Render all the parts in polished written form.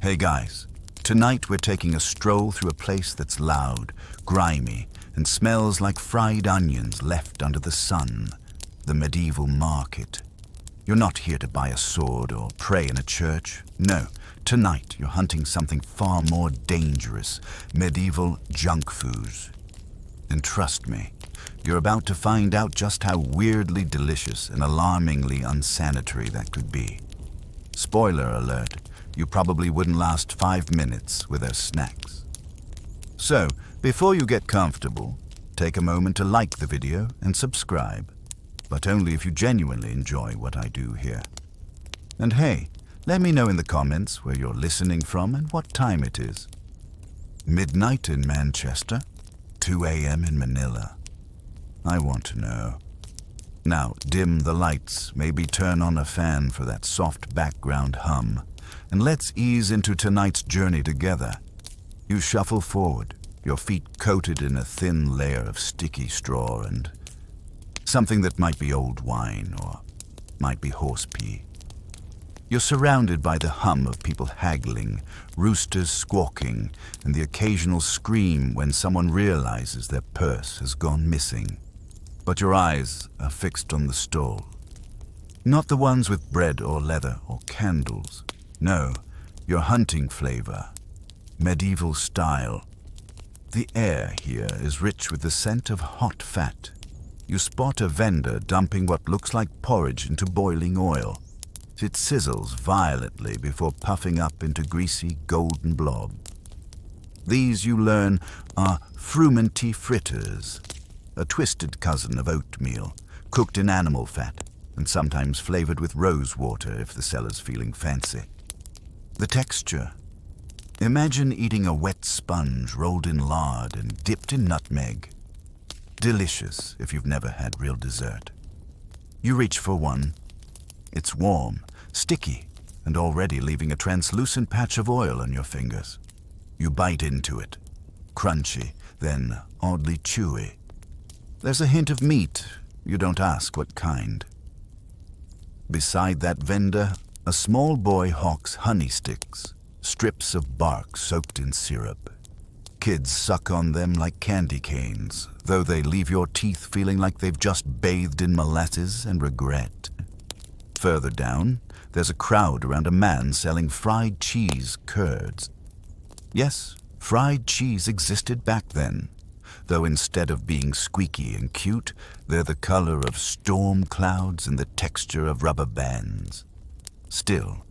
Hey guys, tonight we're taking a stroll through a place that's loud, grimy, and smells like fried onions left under the sun, the medieval market. You're not here to buy a sword or pray in a church. No, tonight you're hunting something far more dangerous, medieval junk foods. And trust me, you're about to find out just how weirdly delicious and alarmingly unsanitary that could be. Spoiler alert, you probably wouldn't last 5 minutes with their snacks. So, before you get comfortable, take a moment to like the video and subscribe, but only if you genuinely enjoy what I do here. And hey, let me know in the comments where you're listening from and what time it is. Midnight in Manchester? 2 a.m. in Manila? I want to know. Now, dim the lights, maybe turn on a fan for that soft background hum, and let's ease into tonight's journey together. You shuffle forward, your feet coated in a thin layer of sticky straw and something that might be old wine or might be horse pee. You're surrounded by the hum of people haggling, roosters squawking, and the occasional scream when someone realizes their purse has gone missing. But your eyes are fixed on the stall. Not the ones with bread or leather or candles. No, your hunting flavor, medieval style. The air here is rich with the scent of hot fat. You spot a vendor dumping what looks like porridge into boiling oil. It sizzles violently before puffing up into greasy golden blob. These, you learn, are frumenty fritters, a twisted cousin of oatmeal, cooked in animal fat, and sometimes flavored with rose water if the seller's feeling fancy. The texture. Imagine eating a wet sponge rolled in lard and dipped in nutmeg. Delicious if you've never had real dessert. You reach for one. It's warm, sticky, and already leaving a translucent patch of oil on your fingers. You bite into it. Crunchy, then oddly chewy. There's a hint of meat. You don't ask what kind. Beside that vendor, a small boy hawks honey sticks, strips of bark soaked in syrup. Kids suck on them like candy canes, though they leave your teeth feeling like they've just bathed in molasses and regret. Further down, there's a crowd around a man selling fried cheese curds. Yes, fried cheese existed back then, though instead of being squeaky and cute, they're the color of storm clouds and the texture of rubber bands. Still,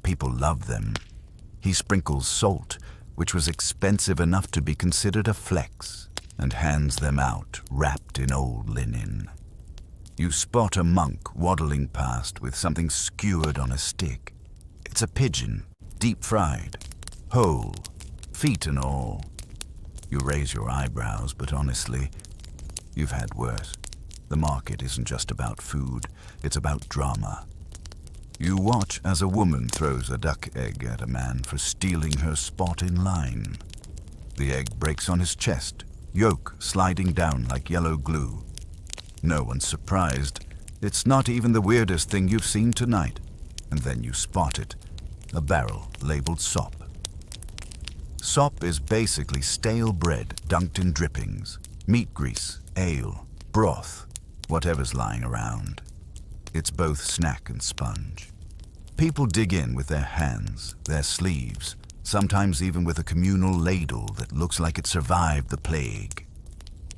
people love them. He sprinkles salt, which was expensive enough to be considered a flex, and hands them out wrapped in old linen. You spot a monk waddling past with something skewered on a stick. It's a pigeon, deep fried, whole, feet and all. You raise your eyebrows, but honestly, you've had worse. The market isn't just about food, it's about drama. You watch as a woman throws a duck egg at a man for stealing her spot in line. The egg breaks on his chest, yolk sliding down like yellow glue. No one's surprised. It's not even the weirdest thing you've seen tonight. And then you spot it, a barrel labeled sop. Sop is basically stale bread dunked in drippings, meat grease, ale, broth, whatever's lying around. It's both snack and sponge. People dig in with their hands, their sleeves, sometimes even with a communal ladle that looks like it survived the plague.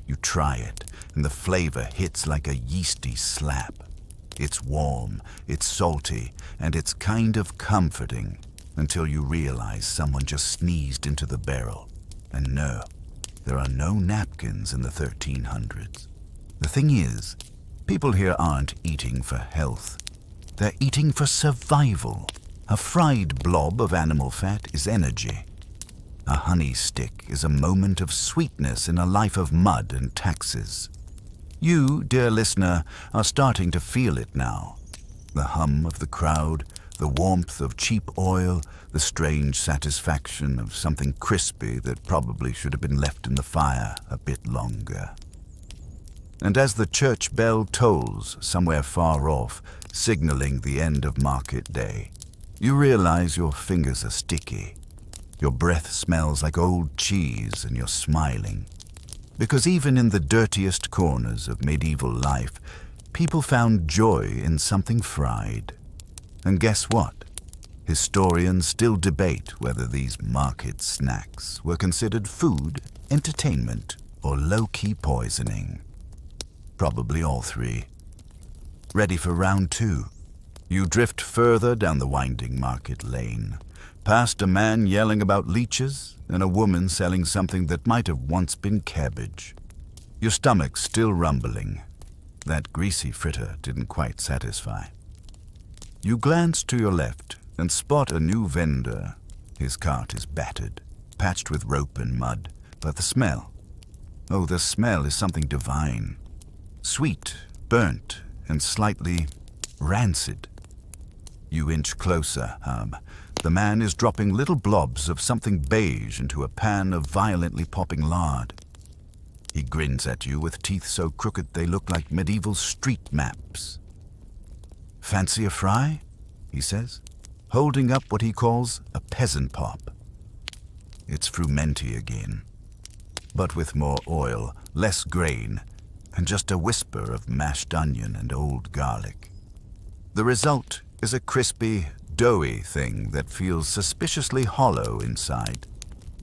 You try it, and the flavor hits like a yeasty slap. It's warm, it's salty, and it's kind of comforting until you realize someone just sneezed into the barrel. And no, there are no napkins in the 1300s. The thing is, people here aren't eating for health. They're eating for survival. A fried blob of animal fat is energy. A honey stick is a moment of sweetness in a life of mud and taxes. You, dear listener, are starting to feel it now. The hum of the crowd, the warmth of cheap oil, the strange satisfaction of something crispy that probably should have been left in the fire a bit longer. And as the church bell tolls somewhere far off, signaling the end of market day, you realize your fingers are sticky, Your breath smells like old cheese and you're smiling. Because even in the dirtiest corners of medieval life, people found joy in something fried. And guess what? Historians still debate whether these market snacks were considered food, entertainment, or low-key poisoning. Probably all three. Ready for round two. You drift further down the winding market lane, past a man yelling about leeches and a woman selling something that might have once been cabbage. Your stomach's still rumbling. That greasy fritter didn't quite satisfy. You glance to your left and spot a new vendor. His cart is battered, patched with rope and mud, but the smell. Oh, the smell is something divine. Sweet, burnt, and slightly rancid. You inch closer, The man is dropping little blobs of something beige into a pan of violently popping lard. He grins at you with teeth so crooked they look like medieval street maps. "Fancy a fry?" he says, holding up what he calls a peasant pop. It's frumenty again, but with more oil, less grain, and just a whisper of mashed onion and old garlic. The result is a crispy, doughy thing that feels suspiciously hollow inside.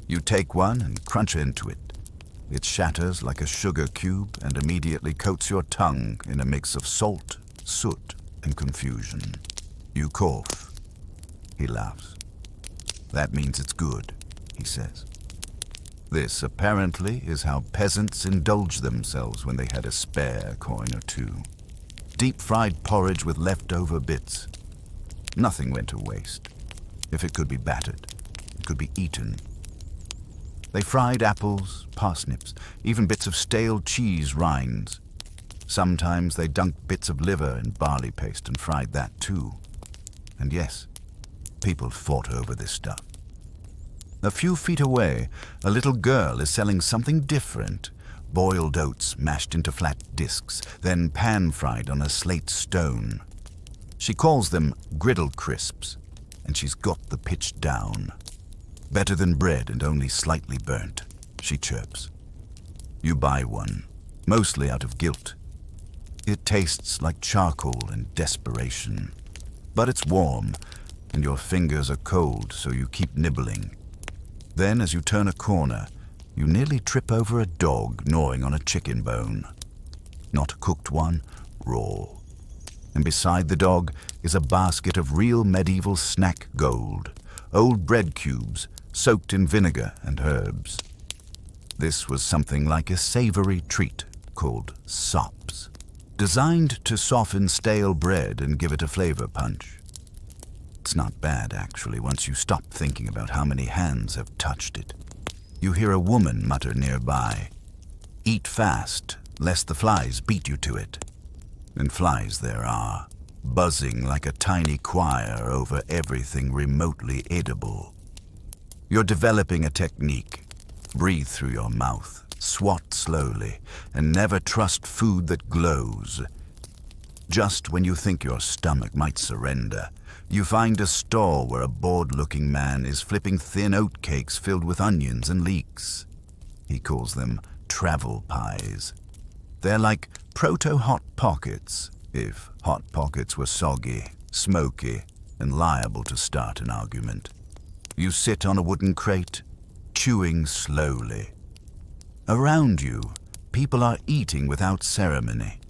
You take one and crunch into it. It shatters like a sugar cube and immediately coats your tongue in a mix of salt, soot, and confusion. You cough. He laughs. "That means it's good," he says. This, apparently, is how peasants indulge themselves when they had a spare coin or two. Deep-fried porridge with leftover bits. Nothing went to waste. If it could be battered, it could be eaten. They fried apples, parsnips, even bits of stale cheese rinds. Sometimes they dunked bits of liver in barley paste and fried that too. And yes, people fought over this stuff. A few feet away, a little girl is selling something different. Boiled oats mashed into flat discs, then pan-fried on a slate stone. She calls them griddle crisps, and she's got the pitch down. "Better than bread and only slightly burnt," she chirps. You buy one, mostly out of guilt. It tastes like charcoal and desperation. But it's warm, and your fingers are cold, so you keep nibbling. Then, as you turn a corner, you nearly trip over a dog gnawing on a chicken bone. Not a cooked one, raw. And beside the dog is a basket of real medieval snack gold, old bread cubes soaked in vinegar and herbs. This was something like a savory treat called sops, designed to soften stale bread and give it a flavor punch. It's not bad, actually, once you stop thinking about how many hands have touched it. You hear a woman mutter nearby, "Eat fast, lest the flies beat you to it." And flies there are, buzzing like a tiny choir over everything remotely edible. You're developing a technique. Breathe through your mouth, swat slowly, and never trust food that glows. Just when you think your stomach might surrender, you find a stall where a bored-looking man is flipping thin oatcakes filled with onions and leeks. He calls them travel pies. They're like proto-Hot Pockets, if Hot Pockets were soggy, smoky, and liable to start an argument. You sit on a wooden crate, chewing slowly. Around you, people are eating without ceremony.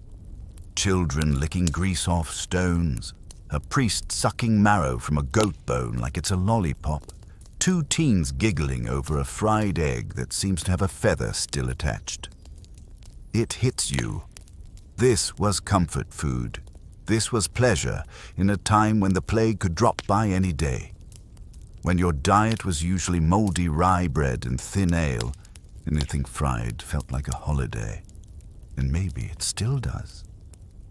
Children licking grease off stones, a priest sucking marrow from a goat bone like it's a lollipop, two teens giggling over a fried egg that seems to have a feather still attached. It hits you. This was comfort food. This was pleasure in a time when the plague could drop by any day. When your diet was usually moldy rye bread and thin ale, anything fried felt like a holiday. And maybe it still does.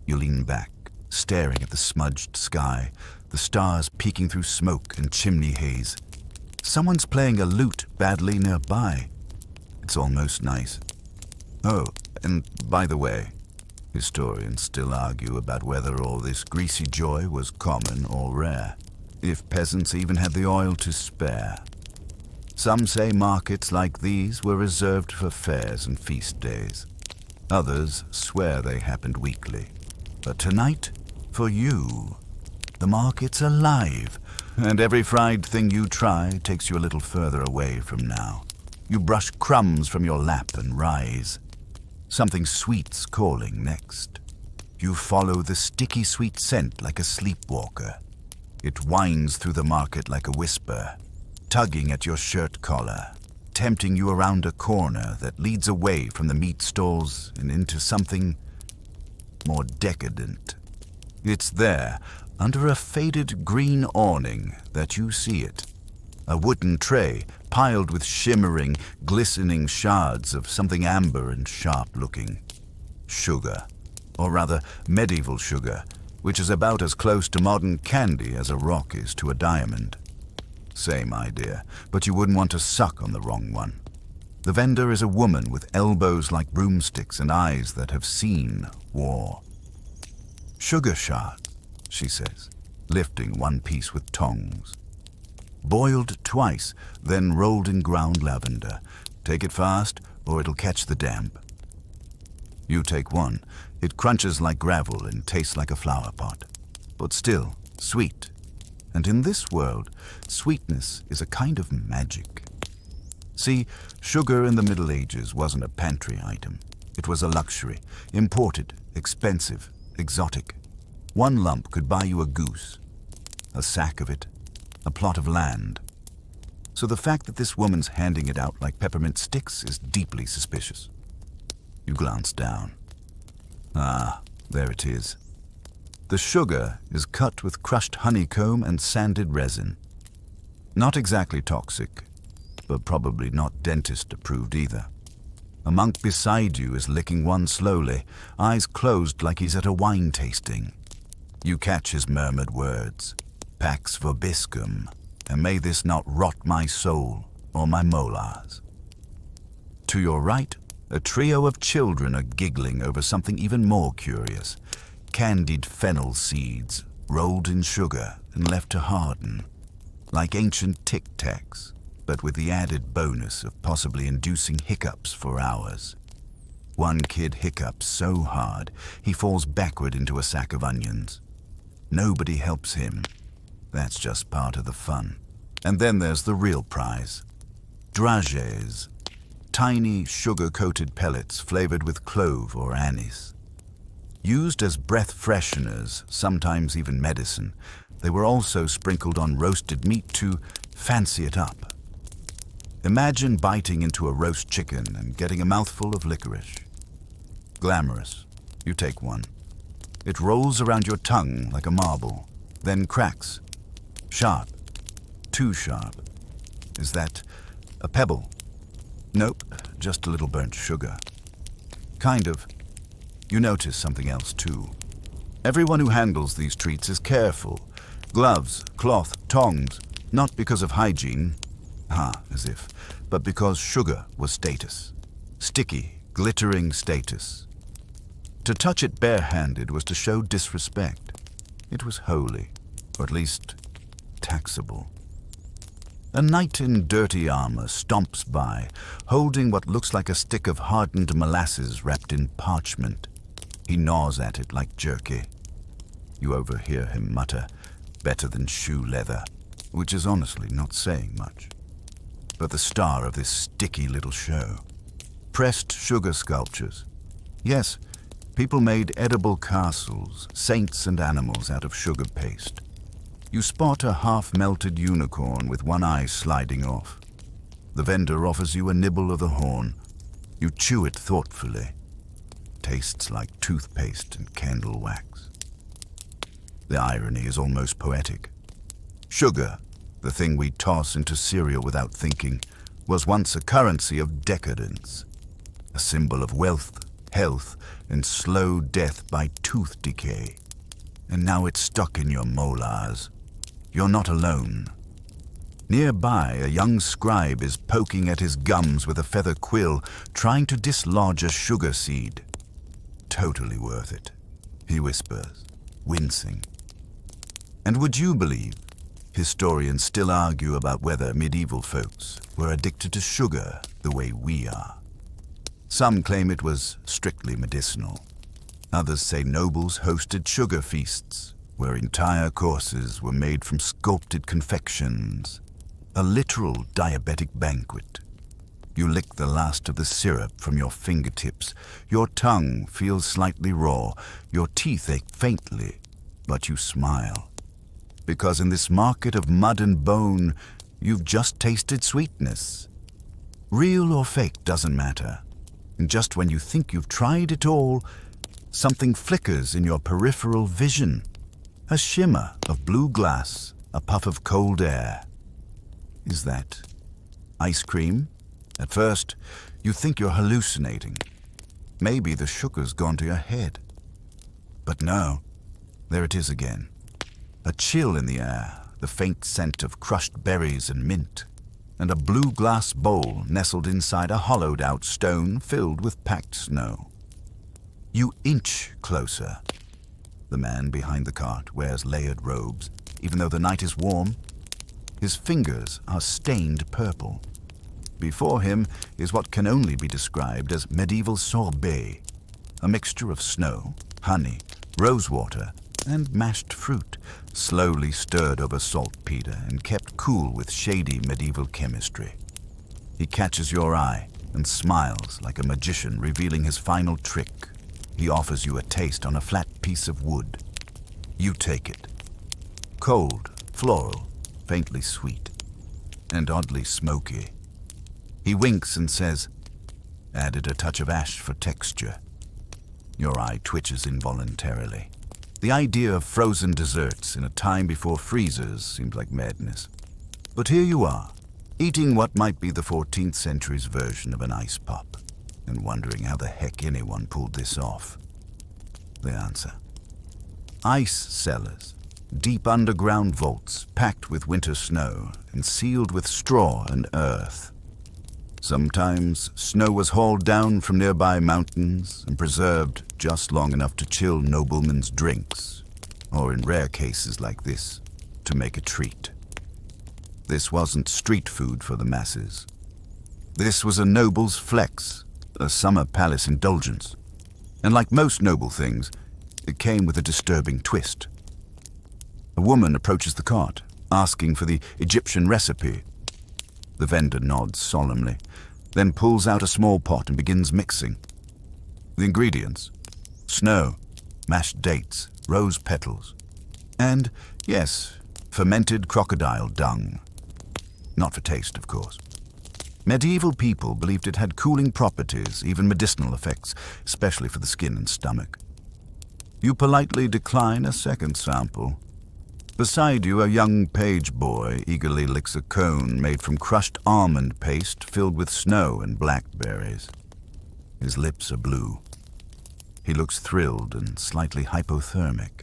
You lean back, staring at the smudged sky, the stars peeking through smoke and chimney haze. Someone's playing a lute badly nearby. It's almost nice. Oh, and by the way, historians still argue about whether all this greasy joy was common or rare, if peasants even had the oil to spare. Some say markets like these were reserved for fairs and feast days. Others swear they happened weekly. But tonight, for you, the market's alive, and every fried thing you try takes you a little further away from now. You brush crumbs from your lap and rise. Something sweet's calling next. You follow the sticky sweet scent like a sleepwalker. It winds through the market like a whisper, tugging at your shirt collar, tempting you around a corner that leads away from the meat stalls and into something more decadent. It's there, under a faded green awning, that you see it. A wooden tray piled with shimmering, glistening shards of something amber and sharp-looking. Sugar, or rather medieval sugar, which is about as close to modern candy as a rock is to a diamond. Same idea, but you wouldn't want to suck on the wrong one. The vendor is a woman with elbows like broomsticks and eyes that have seen war. "Sugar shards," she says, lifting one piece with tongs. "Boiled twice, then rolled in ground lavender. Take it fast, or it'll catch the damp." You take one. It crunches like gravel and tastes like a flower pot, but still sweet. And in this world, sweetness is a kind of magic. See, sugar in the Middle Ages wasn't a pantry item. It was a luxury, imported, expensive, exotic. One lump could buy you a goose, a sack of it, a plot of land. So the fact that this woman's handing it out like peppermint sticks is deeply suspicious. You glance down. Ah, there it is. The sugar is cut with crushed honeycomb and sanded resin. Not exactly toxic, but probably not dentist-approved either. A monk beside you is licking one slowly, eyes closed like he's at a wine tasting. You catch his murmured words, "Pax vobiscum, and may this not rot my soul or my molars." To your right, a trio of children are giggling over something even more curious. Candied fennel seeds, rolled in sugar and left to harden, like ancient tic-tacs, but with the added bonus of possibly inducing hiccups for hours. One kid hiccups so hard, he falls backward into a sack of onions. Nobody helps him. That's just part of the fun. And then there's the real prize. Dragées, tiny sugar-coated pellets flavored with clove or anise. Used as breath fresheners, sometimes even medicine, they were also sprinkled on roasted meat to fancy it up. Imagine biting into a roast chicken and getting a mouthful of licorice. Glamorous. You take one. It rolls around your tongue like a marble, then cracks. Sharp. Too sharp. Is that a pebble? Nope, just a little burnt sugar. Kind of. You notice something else too. Everyone who handles these treats is careful. Gloves, cloth, tongs, not because of hygiene, as if, but because sugar was status. Sticky, glittering status. To touch it bare-handed was to show disrespect. It was holy, or at least taxable. A knight in dirty armor stomps by, holding what looks like a stick of hardened molasses wrapped in parchment. He gnaws at it like jerky. You overhear him mutter, "Better than shoe leather," which is honestly not saying much. But the star of this sticky little show. Pressed sugar sculptures. Yes, people made edible castles, saints and animals out of sugar paste. You spot a half-melted unicorn with one eye sliding off. The vendor offers you a nibble of the horn. You chew it thoughtfully. Tastes like toothpaste and candle wax. The irony is almost poetic. Sugar, the thing we toss into cereal without thinking, was once a currency of decadence, a symbol of wealth, health, and slow death by tooth decay. And now it's stuck in your molars. You're not alone. Nearby, a young scribe is poking at his gums with a feather quill, trying to dislodge a sugar seed. Totally worth it, he whispers, wincing. And would you believe, Historians still argue about whether medieval folks were addicted to sugar the way we are. Some claim it was strictly medicinal. Others say nobles hosted sugar feasts, where entire courses were made from sculpted confections. A literal diabetic banquet. You lick the last of the syrup from your fingertips. Your tongue feels slightly raw. Your teeth ache faintly, but you smile. Because in this market of mud and bone, you've just tasted sweetness. Real or fake doesn't matter. And just when you think you've tried it all, something flickers in your peripheral vision. A shimmer of blue glass, a puff of cold air. Is that ice cream? At first, you think you're hallucinating. Maybe the sugar's gone to your head. But no, there it is again. A chill in the air, the faint scent of crushed berries and mint, and a blue glass bowl nestled inside a hollowed-out stone filled with packed snow. You inch closer. The man behind the cart wears layered robes, even though the night is warm. His fingers are stained purple. Before him is what can only be described as medieval sorbet, a mixture of snow, honey, rosewater, and mashed fruit, slowly stirred over saltpeter and kept cool with shady medieval chemistry. He catches your eye and smiles like a magician revealing his final trick. He offers you a taste on a flat piece of wood. You take it. Cold, floral, faintly sweet, and oddly smoky. He winks and says, "Added a touch of ash for texture." Your eye twitches involuntarily. The idea of frozen desserts in a time before freezers seems like madness. But here you are, eating what might be the 14th century's version of an ice pop, and wondering how the heck anyone pulled this off. The answer: ice cellars, deep underground vaults packed with winter snow and sealed with straw and earth. Sometimes snow was hauled down from nearby mountains and preserved just long enough to chill noblemen's drinks, or in rare cases like this, to make a treat. This wasn't street food for the masses. This was a noble's flex, a summer palace indulgence. And like most noble things, it came with a disturbing twist. A woman approaches the cart, asking for the Egyptian recipe. The vendor nods solemnly, then pulls out a small pot and begins mixing. The ingredients: snow, mashed dates, rose petals, and, yes, fermented crocodile dung. Not for taste, of course. Medieval people believed it had cooling properties, even medicinal effects, especially for the skin and stomach. You politely decline a second sample. Beside you, a young page boy eagerly licks a cone made from crushed almond paste filled with snow and blackberries. His lips are blue. He looks thrilled and slightly hypothermic.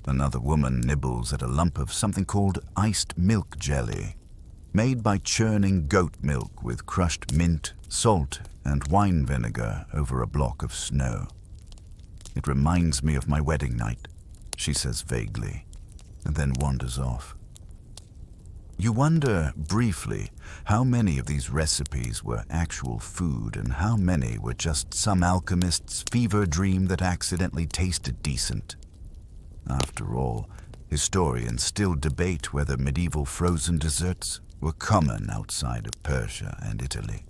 Another woman nibbles at a lump of something called iced milk jelly, made by churning goat milk with crushed mint, salt, and wine vinegar over a block of snow. "It reminds me of my wedding night," she says vaguely, and then wanders off. You wonder, briefly, how many of these recipes were actual food and how many were just some alchemist's fever dream that accidentally tasted decent. After all, historians still debate whether medieval frozen desserts were common outside of Persia and Italy,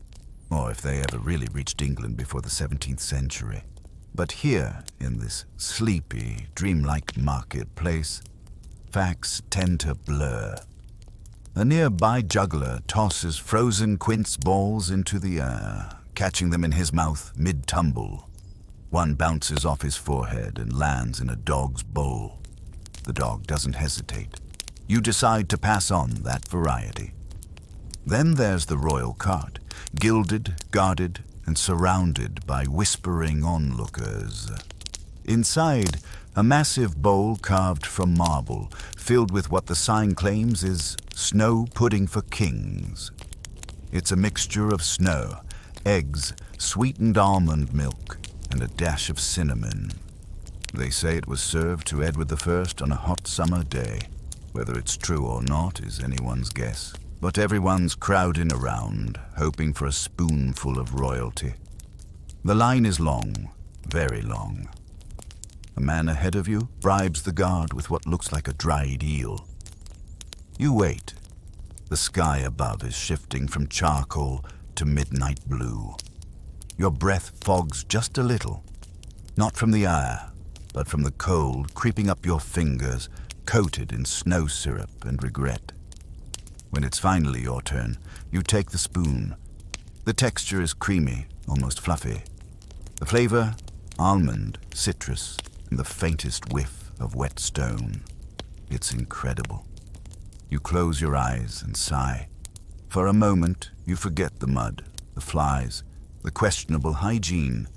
or if they ever really reached England before the 17th century. But here, in this sleepy, dreamlike marketplace, facts tend to blur. A nearby juggler tosses frozen quince balls into the air, catching them in his mouth mid-tumble. One bounces off his forehead and lands in a dog's bowl. The dog doesn't hesitate. You decide to pass on that variety. Then there's the royal cart, gilded, guarded, and surrounded by whispering onlookers. Inside, a massive bowl carved from marble, filled with what the sign claims is snow pudding for kings. It's a mixture of snow, eggs, sweetened almond milk, and a dash of cinnamon. They say it was served to Edward I on a hot summer day. Whether it's true or not is anyone's guess. But everyone's crowding around, hoping for a spoonful of royalty. The line is long, very long. A man ahead of you bribes the guard with what looks like a dried eel. You wait. The sky above is shifting from charcoal to midnight blue. Your breath fogs just a little, not from the air, but from the cold creeping up your fingers, coated in snow syrup and regret. When it's finally your turn, you take the spoon. The texture is creamy, almost fluffy. The flavor, almond, citrus, and the faintest whiff of wet stone. It's incredible. You close your eyes and sigh. For a moment, you forget the mud, the flies, the questionable hygiene.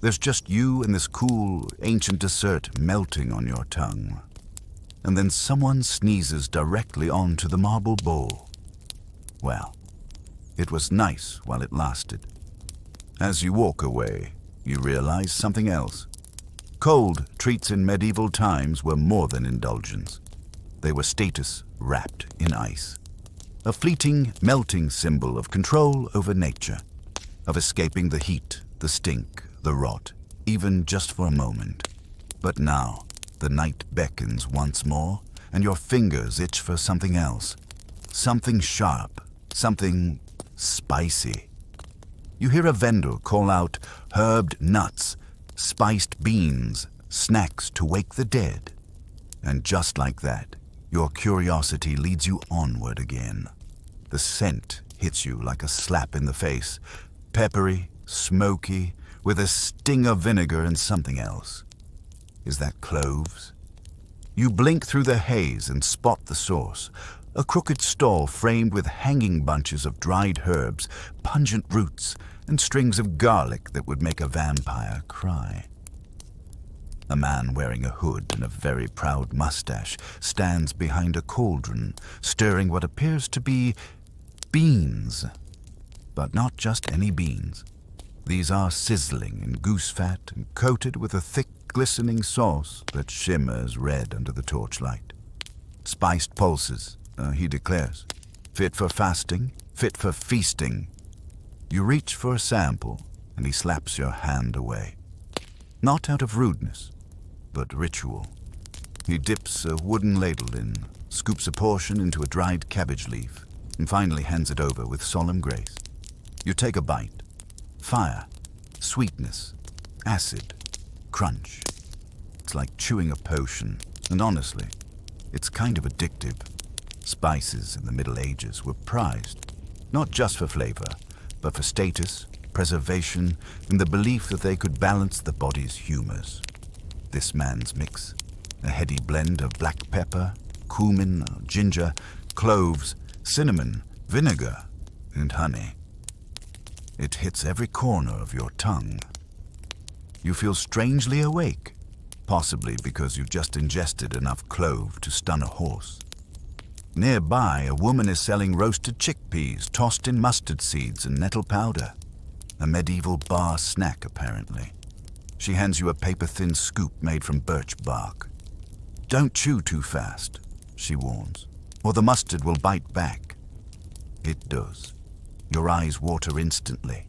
There's just you and this cool, ancient dessert melting on your tongue. And then someone sneezes directly onto the marble bowl. Well, it was nice while it lasted. As you walk away, you realize something else. Cold treats in medieval times were more than indulgence. They were status wrapped in ice. A fleeting, melting symbol of control over nature, of escaping the heat, the stink, the rot, even just for a moment. But now, the night beckons once more, and your fingers itch for something else. Something sharp, something spicy. You hear a vendor call out herbed nuts, spiced beans, snacks to wake the dead. And just like that, your curiosity leads you onward again. The scent hits you like a slap in the face, peppery, smoky, with a sting of vinegar and something else. Is that cloves? You blink through the haze and spot the source. A crooked stall framed with hanging bunches of dried herbs, pungent roots, and strings of garlic that would make a vampire cry. A man wearing a hood and a very proud mustache stands behind a cauldron, stirring what appears to be beans. But not just any beans. These are sizzling in goose fat and coated with a thick, glistening sauce that shimmers red under the torchlight. Spiced pulses, he declares. Fit for fasting, fit for feasting. You reach for a sample, and he slaps your hand away. Not out of rudeness, but ritual. He dips a wooden ladle in, scoops a portion into a dried cabbage leaf, and finally hands it over with solemn grace. You take a bite. Fire, sweetness, acid, crunch. It's like chewing a potion, and honestly, it's kind of addictive. Spices in the Middle Ages were prized, not just for flavor, but for status, preservation, and the belief that they could balance the body's humors. This man's mix, a heady blend of black pepper, cumin, ginger, cloves, cinnamon, vinegar, and honey. It hits every corner of your tongue. You feel strangely awake, possibly because you've just ingested enough clove to stun a horse. Nearby, a woman is selling roasted chickpeas tossed in mustard seeds and nettle powder. A medieval bar snack, apparently. She hands you a paper-thin scoop made from birch bark. Don't chew too fast, she warns, or the mustard will bite back. It does. Your eyes water instantly.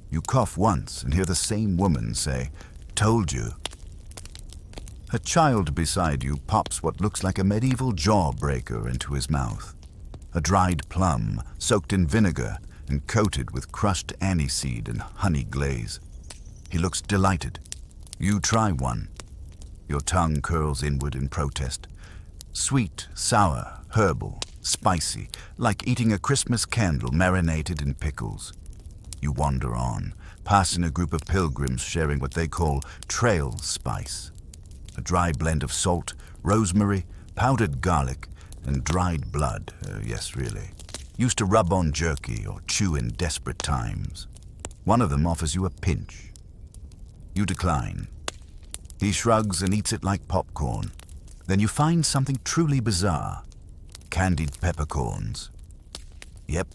You cough once and hear the same woman say, "Told you." A child beside you pops what looks like a medieval jawbreaker into his mouth. A dried plum, soaked in vinegar and coated with crushed aniseed and honey glaze. He looks delighted. You try one. Your tongue curls inward in protest. Sweet, sour, herbal, spicy, like eating a Christmas candle marinated in pickles. You wander on, passing a group of pilgrims sharing what they call trail spice. A dry blend of salt, rosemary, powdered garlic, and dried blood, yes really. Used to rub on jerky or chew in desperate times. One of them offers you a pinch. You decline. He shrugs and eats it like popcorn. Then you find something truly bizarre. Candied peppercorns. Yep,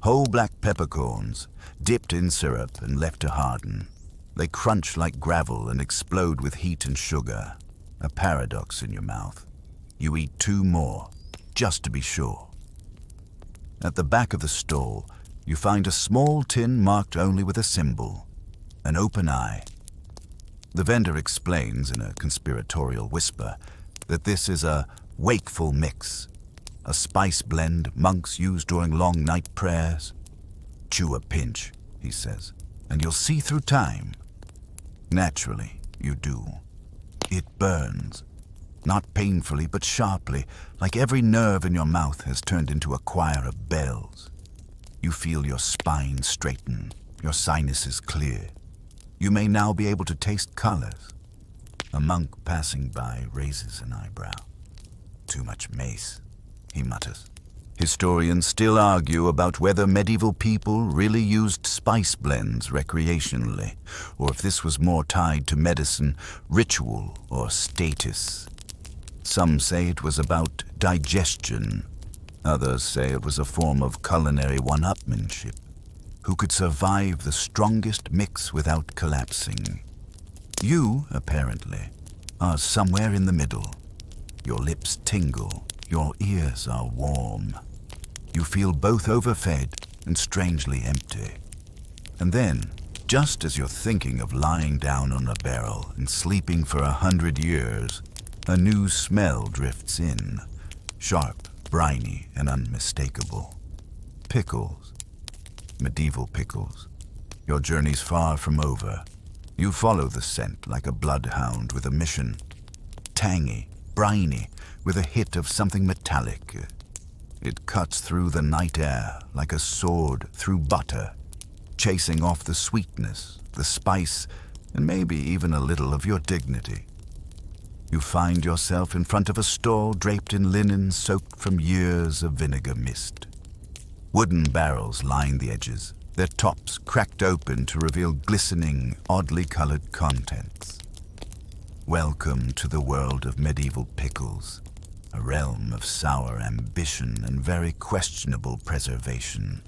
whole black peppercorns, dipped in syrup and left to harden. They crunch like gravel and explode with heat and sugar. A paradox in your mouth. You eat 2 more, just to be sure. At the back of the stall, you find a small tin marked only with a symbol, an open eye. The vendor explains in a conspiratorial whisper that this is a wakeful mix, a spice blend monks use during long night prayers. Chew a pinch, he says, and you'll see through time. Naturally, you do. It burns. Not painfully, but sharply, like every nerve in your mouth has turned into a choir of bells. You feel your spine straighten, your sinuses clear. You may now be able to taste colors. A monk passing by raises an eyebrow. Too much mace, he mutters. Historians still argue about whether medieval people really used spice blends recreationally, or if this was more tied to medicine, ritual, or status. Some say it was about digestion. Others say it was a form of culinary one-upmanship. Who could survive the strongest mix without collapsing? You, apparently, are somewhere in the middle. Your lips tingle. Your ears are warm. You feel both overfed and strangely empty. And then, just as you're thinking of lying down on a barrel and sleeping for 100 years, a new smell drifts in, sharp, briny, and unmistakable. Pickles. Medieval pickles. Your journey's far from over. You follow the scent like a bloodhound with a mission. Tangy, briny, with a hit of something metallic. It cuts through the night air like a sword through butter, chasing off the sweetness, the spice, and maybe even a little of your dignity. You find yourself in front of a stall draped in linen soaked from years of vinegar mist. Wooden barrels line the edges, their tops cracked open to reveal glistening, oddly colored contents. Welcome to the world of medieval pickles, a realm of sour ambition and very questionable preservation.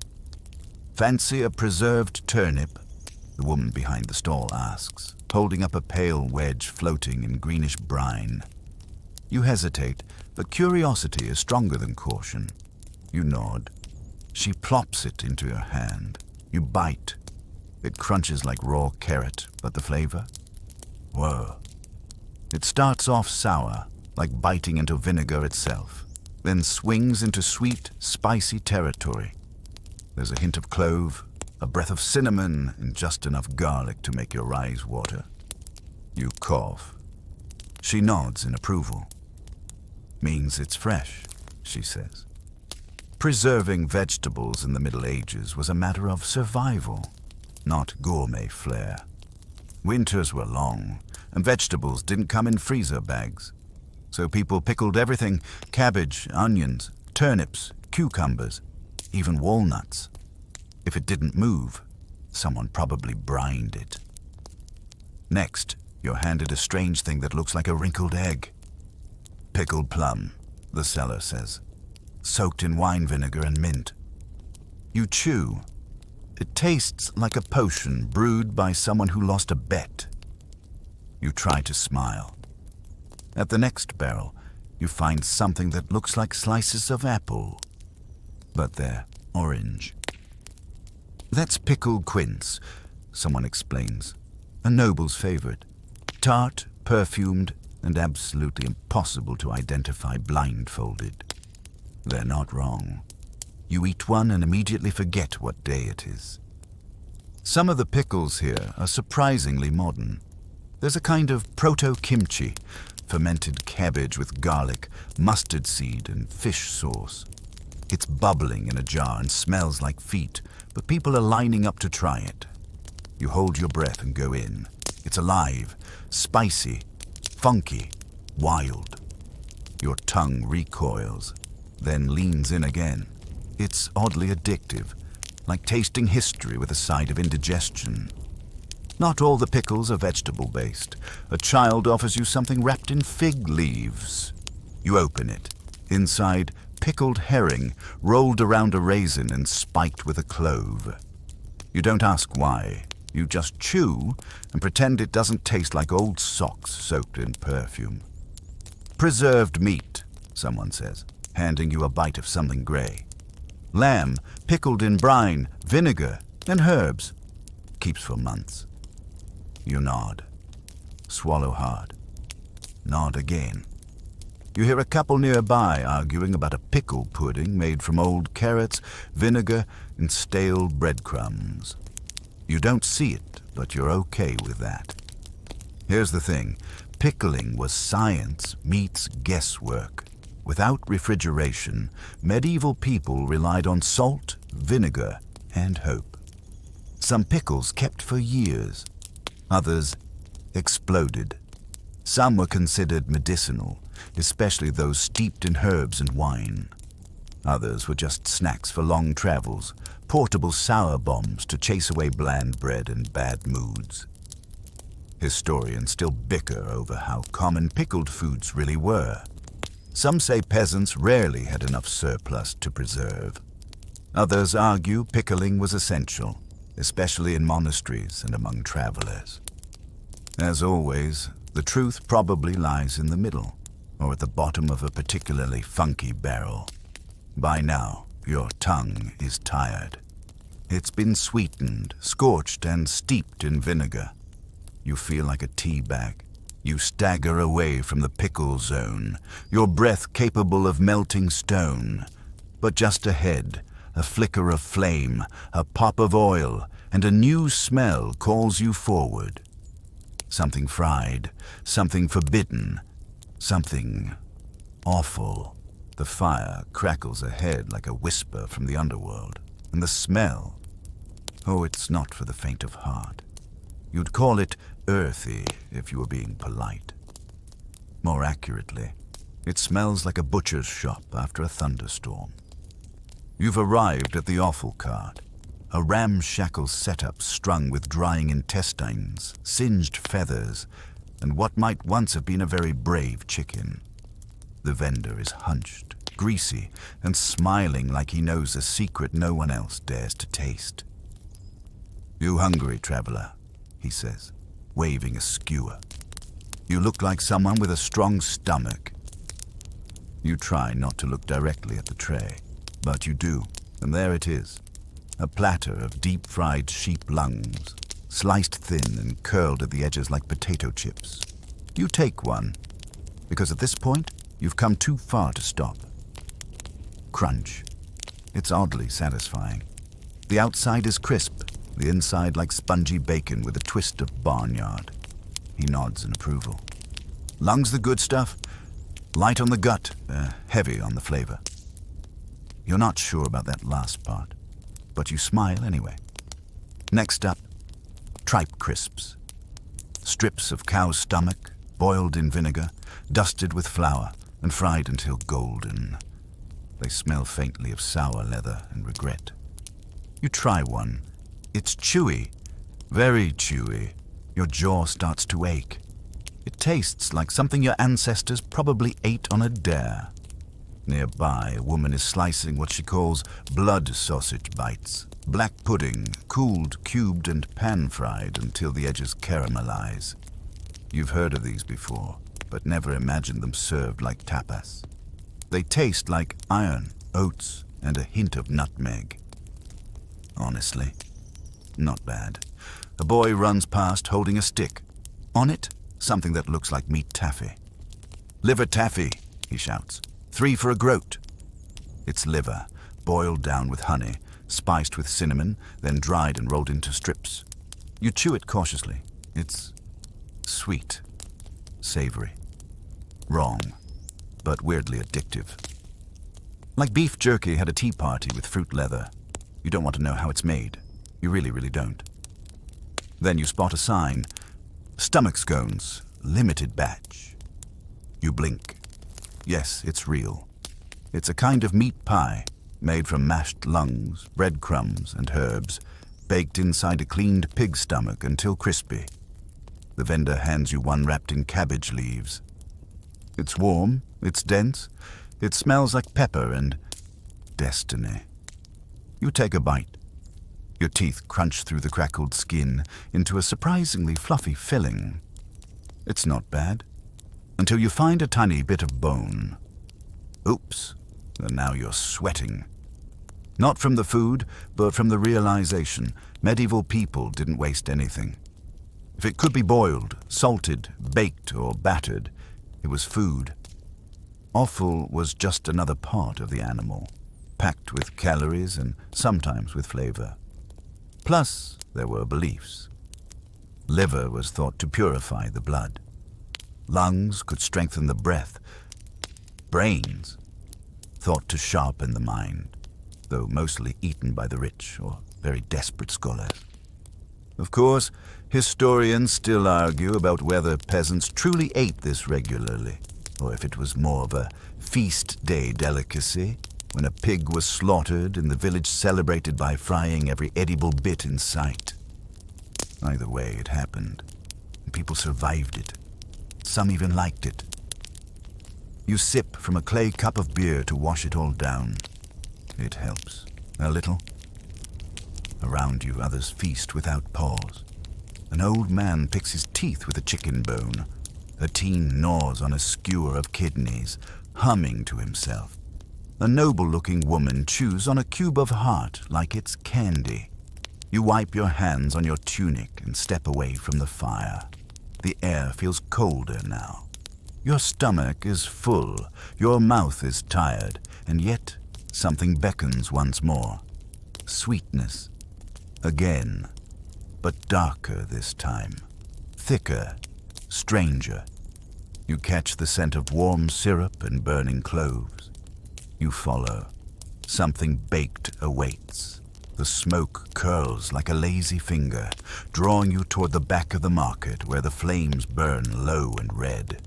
Fancy a preserved turnip? The woman behind the stall asks, holding up a pale wedge floating in greenish brine. You hesitate, but curiosity is stronger than caution. You nod. She plops it into your hand. You bite. It crunches like raw carrot, but the flavor? Whoa. It starts off sour, like biting into vinegar itself, then swings into sweet, spicy territory. There's a hint of clove, a breath of cinnamon, and just enough garlic to make your eyes water. You cough. She nods in approval. Means it's fresh, she says. Preserving vegetables in the Middle Ages was a matter of survival, not gourmet flair. Winters were long, and vegetables didn't come in freezer bags. So people pickled everything: cabbage, onions, turnips, cucumbers, even walnuts. If it didn't move, someone probably brined it. Next, you're handed a strange thing that looks like a wrinkled egg. Pickled plum, the seller says, soaked in wine vinegar and mint. You chew. It tastes like a potion brewed by someone who lost a bet. You try to smile. At the next barrel, you find something that looks like slices of apple, but they're orange. That's pickled quince, someone explains, a noble's favorite. Tart, perfumed, and absolutely impossible to identify blindfolded. They're not wrong. You eat one and immediately forget what day it is. Some of the pickles here are surprisingly modern. There's a kind of proto-kimchi, fermented cabbage with garlic, mustard seed, and fish sauce. It's bubbling in a jar and smells like feet, but people are lining up to try it. You hold your breath and go in. It's alive, spicy, funky, wild. Your tongue recoils, then leans in again. It's oddly addictive, like tasting history with a side of indigestion. Not all the pickles are vegetable-based. A child offers you something wrapped in fig leaves. You open it. Inside, pickled herring, rolled around a raisin and spiked with a clove. You don't ask why. You just chew and pretend it doesn't taste like old socks soaked in perfume. Preserved meat, someone says. handing you a bite of something grey. Lamb, pickled in brine, vinegar, and herbs. Keeps for months. You nod. Swallow hard. Nod again. You hear a couple nearby arguing about a pickle pudding made from old carrots, vinegar, and stale breadcrumbs. You don't see it, but you're okay with that. Here's the thing. Pickling was science meets guesswork. Without refrigeration, medieval people relied on salt, vinegar, and hope. Some pickles kept for years. Others exploded. Some were considered medicinal, especially those steeped in herbs and wine. Others were just snacks for long travels, portable sour bombs to chase away bland bread and bad moods. Historians still bicker over how common pickled foods really were. Some say peasants rarely had enough surplus to preserve. Others argue pickling was essential, especially in monasteries and among travelers. As always, the truth probably lies in the middle, or at the bottom of a particularly funky barrel. By now, your tongue is tired. It's been sweetened, scorched, and steeped in vinegar. You feel like a tea bag. You stagger away from the pickle zone, your breath capable of melting stone. But just ahead, a flicker of flame, a pop of oil, and a new smell calls you forward. Something fried, something forbidden, something awful. The fire crackles ahead like a whisper from the underworld, and the smell, oh, it's not for the faint of heart. You'd call it earthy if you were being polite. More accurately, it smells like a butcher's shop after a thunderstorm. You've arrived at the offal cart, a ramshackle setup strung with drying intestines, singed feathers, and what might once have been a very brave chicken. The vendor is hunched, greasy, and smiling like he knows a secret no one else dares to taste. "You hungry, traveler?" he says, waving a skewer. "You look like someone with a strong stomach." You try not to look directly at the tray, but you do, and there it is. A platter of deep-fried sheep lungs, sliced thin and curled at the edges like potato chips. You take one, because at this point, you've come too far to stop. Crunch. It's oddly satisfying. The outside is crisp, the inside like spongy bacon with a twist of barnyard. He nods in approval. Lungs the good stuff, light on the gut, heavy on the flavor. You're not sure about that last part, but you smile anyway. Next up, tripe crisps. Strips of cow's stomach, boiled in vinegar, dusted with flour, and fried until golden. They smell faintly of sour leather and regret. You try one. It's chewy, very chewy. Your jaw starts to ache. It tastes like something your ancestors probably ate on a dare. Nearby, a woman is slicing what she calls blood sausage bites. Black pudding, cooled, cubed, and pan-fried until the edges caramelize. You've heard of these before, but never imagined them served like tapas. They taste like iron, oats, and a hint of nutmeg. Honestly, not bad. A boy runs past holding a stick. On it, something that looks like meat taffy. "Liver taffy," he shouts. "3 for a groat." It's liver, boiled down with honey, spiced with cinnamon, then dried and rolled into strips. You chew it cautiously. It's sweet, savory, wrong, but weirdly addictive. Like beef jerky had a tea party with fruit leather. You don't want to know how it's made. You really, really don't. Then you spot a sign. Stomach scones, limited batch. You blink. Yes, it's real. It's a kind of meat pie made from mashed lungs, breadcrumbs, and herbs, baked inside a cleaned pig stomach until crispy. The vendor hands you one wrapped in cabbage leaves. It's warm, it's dense, it smells like pepper and destiny. You take a bite. Your teeth crunch through the crackled skin into a surprisingly fluffy filling. It's not bad, until you find a tiny bit of bone. Oops, And now you're sweating. Not from the food, but from the realization medieval people didn't waste anything. If it could be boiled, salted, baked, or battered, it was food. Offal was just another part of the animal, packed with calories and sometimes with flavor. Plus, there were beliefs. Liver was thought to purify the blood. Lungs could strengthen the breath. Brains thought to sharpen the mind, though mostly eaten by the rich or very desperate scholars. Of course, historians still argue about whether peasants truly ate this regularly, or if it was more of a feast day delicacy, when a pig was slaughtered and the village celebrated by frying every edible bit in sight. Either way, it happened, and people survived it. Some even liked it. You sip from a clay cup of beer to wash it all down. It helps, a little. Around you, others feast without pause. An old man picks his teeth with a chicken bone. A teen gnaws on a skewer of kidneys, humming to himself. A noble-looking woman chews on a cube of heart like it's candy. You wipe your hands on your tunic and step away from the fire. The air feels colder now. Your stomach is full, your mouth is tired, and yet something beckons once more. Sweetness. Again, but darker this time. Thicker, stranger. You catch the scent of warm syrup and burning cloves. You follow. Something baked awaits. The smoke curls like a lazy finger, drawing you toward the back of the market where the flames burn low and red.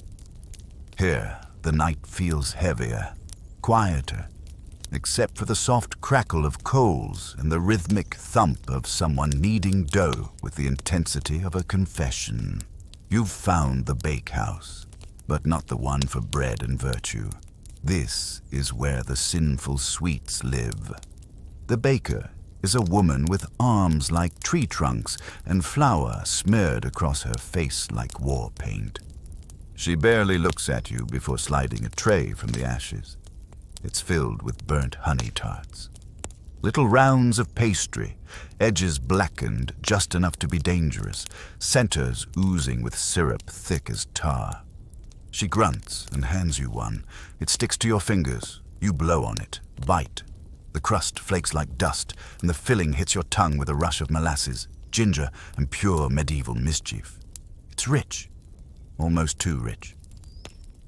Here, the night feels heavier, quieter, except for the soft crackle of coals and the rhythmic thump of someone kneading dough with the intensity of a confession. You've found the bakehouse, but not the one for bread and virtue. This is where the sinful sweets live. The baker is a woman with arms like tree trunks and flour smeared across her face like war paint. She barely looks at you before sliding a tray from the ashes. It's filled with burnt honey tarts. Little rounds of pastry, edges blackened just enough to be dangerous, centers oozing with syrup thick as tar. She grunts and hands you one. It sticks to your fingers. You blow on it, bite. The crust flakes like dust, and the filling hits your tongue with a rush of molasses, ginger, and pure medieval mischief. It's rich, almost too rich.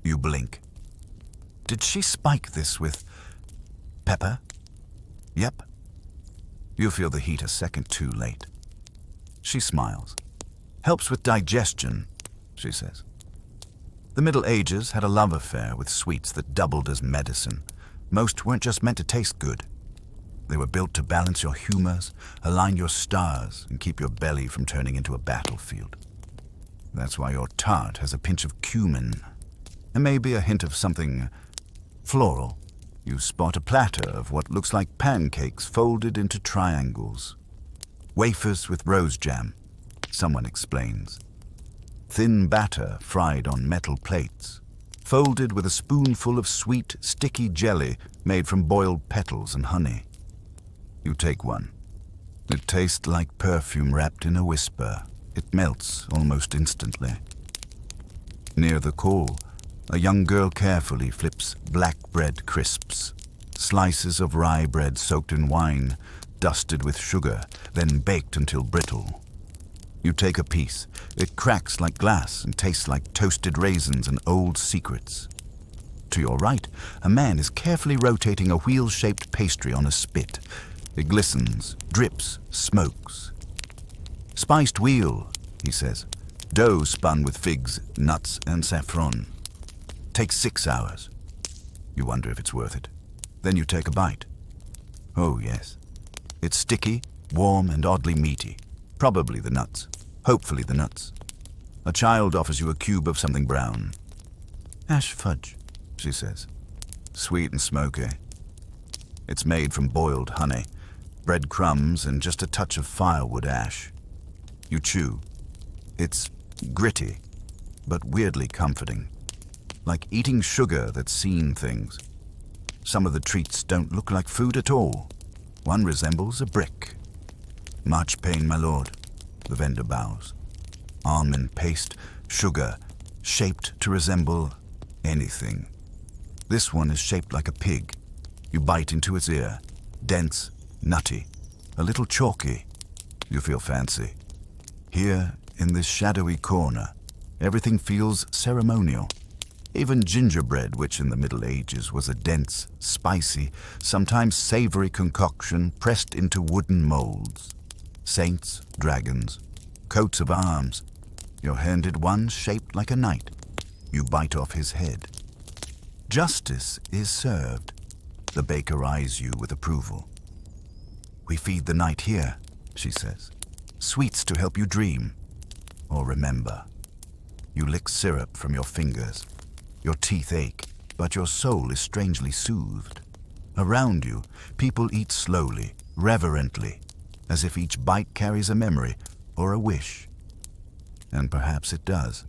You blink. Did she spike this with pepper? Yep. You feel the heat a second too late. She smiles. Helps with digestion, she says. The Middle Ages had a love affair with sweets that doubled as medicine. Most weren't just meant to taste good. They were built to balance your humors, align your stars, and keep your belly from turning into a battlefield. That's why your tart has a pinch of cumin, and maybe a hint of something floral. You spot a platter of what looks like pancakes folded into triangles. Wafers with rose jam, someone explains. Thin batter fried on metal plates, folded with a spoonful of sweet, sticky jelly made from boiled petals and honey. You take one. It tastes like perfume wrapped in a whisper. It melts almost instantly. Near the coal, a young girl carefully flips black bread crisps, slices of rye bread soaked in wine, dusted with sugar, then baked until brittle. You take a piece. It cracks like glass and tastes like toasted raisins and old secrets. To your right, a man is carefully rotating a wheel-shaped pastry on a spit. It glistens, drips, smokes. Spiced wheel, he says. Dough spun with figs, nuts, and saffron. Takes 6 hours. You wonder if it's worth it. Then you take a bite. Oh, yes. It's sticky, warm, and oddly meaty. Probably the nuts. Hopefully the nuts. A child offers you a cube of something brown. Ash fudge, she says. Sweet and smoky. It's made from boiled honey, bread crumbs, and just a touch of firewood ash. You chew. It's gritty, but weirdly comforting. Like eating sugar that's seen things. Some of the treats don't look like food at all. One resembles a brick. Much pain, my lord, the vendor bows. Almond paste, sugar, shaped to resemble anything. This one is shaped like a pig. You bite into its ear. Dense, nutty, a little chalky. You feel fancy. Here, in this shadowy corner, everything feels ceremonial. Even gingerbread, which in the Middle Ages was a dense, spicy, sometimes savory concoction pressed into wooden molds. Saints, dragons, coats of arms. You're handed one shaped like a knight. You bite off his head. Justice is served. The baker eyes you with approval. We feed the knight here, she says. Sweets to help you dream or remember. You lick syrup from your fingers. Your teeth ache, but your soul is strangely soothed. Around you, people eat slowly, reverently, as if each bite carries a memory or a wish. And perhaps it does.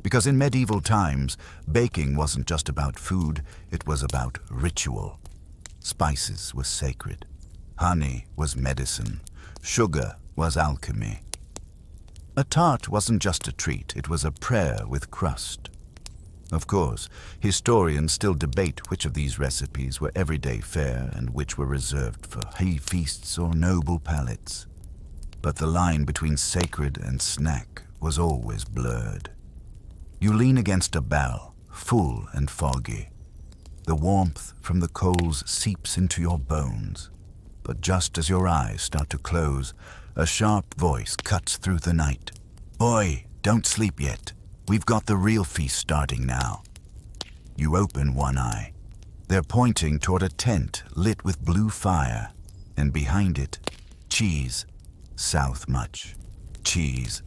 Because in medieval times, baking wasn't just about food, it was about ritual. Spices were sacred. Honey was medicine. Sugar was alchemy. A tart wasn't just a treat, it was a prayer with crust. Of course, historians still debate which of these recipes were everyday fare and which were reserved for hay feasts or noble palates. But the line between sacred and snack was always blurred. You lean against a barrel, full and foggy. The warmth from the coals seeps into your bones. But just as your eyes start to close, a sharp voice cuts through the night. Oi, don't sleep yet. We've got the real feast starting now. You open one eye. They're pointing toward a tent lit with blue fire, and behind it, cheese. South much. Cheese.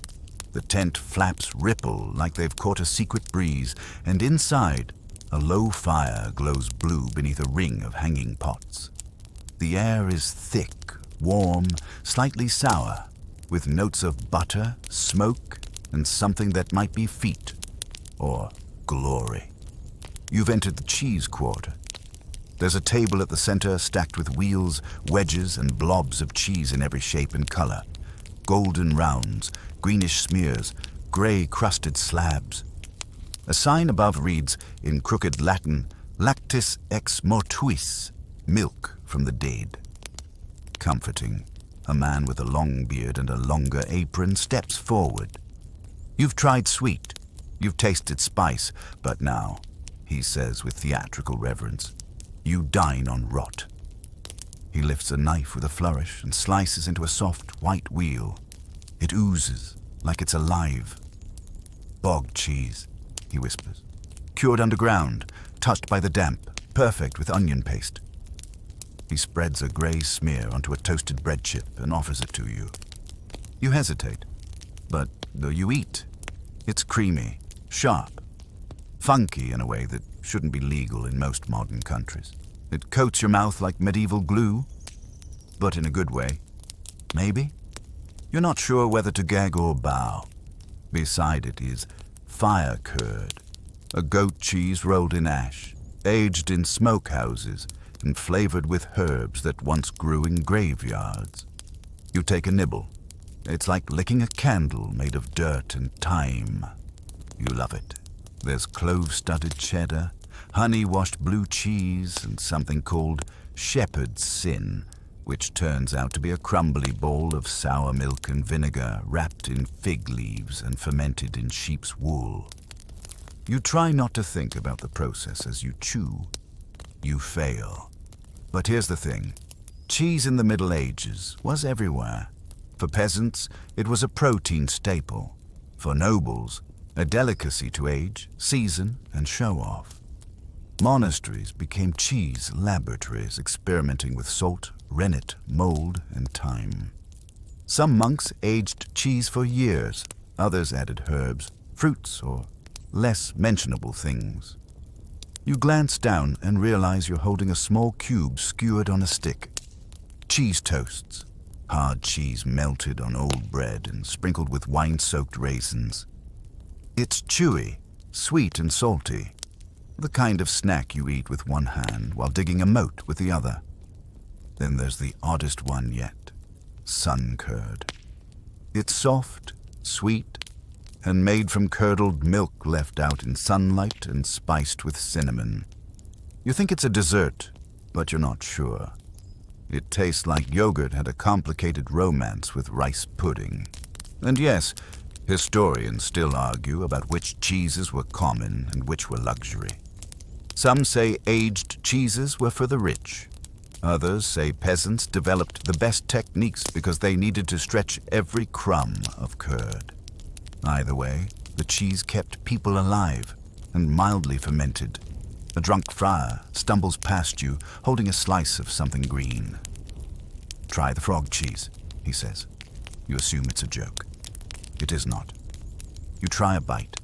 The tent flaps ripple like they've caught a secret breeze, and inside, a low fire glows blue beneath a ring of hanging pots. The air is thick, warm, slightly sour, with notes of butter, smoke, and something that might be feet or glory. You've entered the cheese quarter. There's a table at the center stacked with wheels, wedges, and blobs of cheese in every shape and color. Golden rounds, greenish smears, gray crusted slabs. A sign above reads, in crooked Latin, Lactis ex mortuis, milk from the dead. Comforting, a man with a long beard and a longer apron steps forward. You've tried sweet, you've tasted spice, but now, he says with theatrical reverence, you dine on rot. He lifts a knife with a flourish and slices into a soft white wheel. It oozes like it's alive. Bog cheese, he whispers. Cured underground, touched by the damp, perfect with onion paste. He spreads a gray smear onto a toasted bread chip and offers it to you. You hesitate, but though you eat, it's creamy, sharp, funky in a way that shouldn't be legal in most modern countries. It coats your mouth like medieval glue, but in a good way. Maybe? You're not sure whether to gag or bow. Beside it is fire curd, a goat cheese rolled in ash, aged in smokehouses and flavored with herbs that once grew in graveyards. You take a nibble. It's like licking a candle made of dirt and thyme. You love it. There's clove-studded cheddar, honey-washed blue cheese, and something called shepherd's sin, which turns out to be a crumbly bowl of sour milk and vinegar wrapped in fig leaves and fermented in sheep's wool. You try not to think about the process as you chew. You fail. But here's the thing. Cheese in the Middle Ages was everywhere. For peasants, it was a protein staple. For nobles, a delicacy to age, season, and show off. Monasteries became cheese laboratories experimenting with salt, rennet, mold, and thyme. Some monks aged cheese for years, others added herbs, fruits, or less mentionable things. You glance down and realize you're holding a small cube skewered on a stick. Cheese toasts. Hard cheese melted on old bread and sprinkled with wine-soaked raisins. It's chewy, sweet and salty. The kind of snack you eat with one hand while digging a moat with the other. Then there's the oddest one yet, sun curd. It's soft, sweet, and made from curdled milk left out in sunlight and spiced with cinnamon. You think it's a dessert, but you're not sure. It tastes like yogurt had a complicated romance with rice pudding. And yes, historians still argue about which cheeses were common and which were luxury. Some say aged cheeses were for the rich. Others say peasants developed the best techniques because they needed to stretch every crumb of curd. Either way, the cheese kept people alive and mildly fermented. A drunk friar stumbles past you holding a slice of something green. "Try the frog cheese," he says. You assume it's a joke. It is not. You try a bite.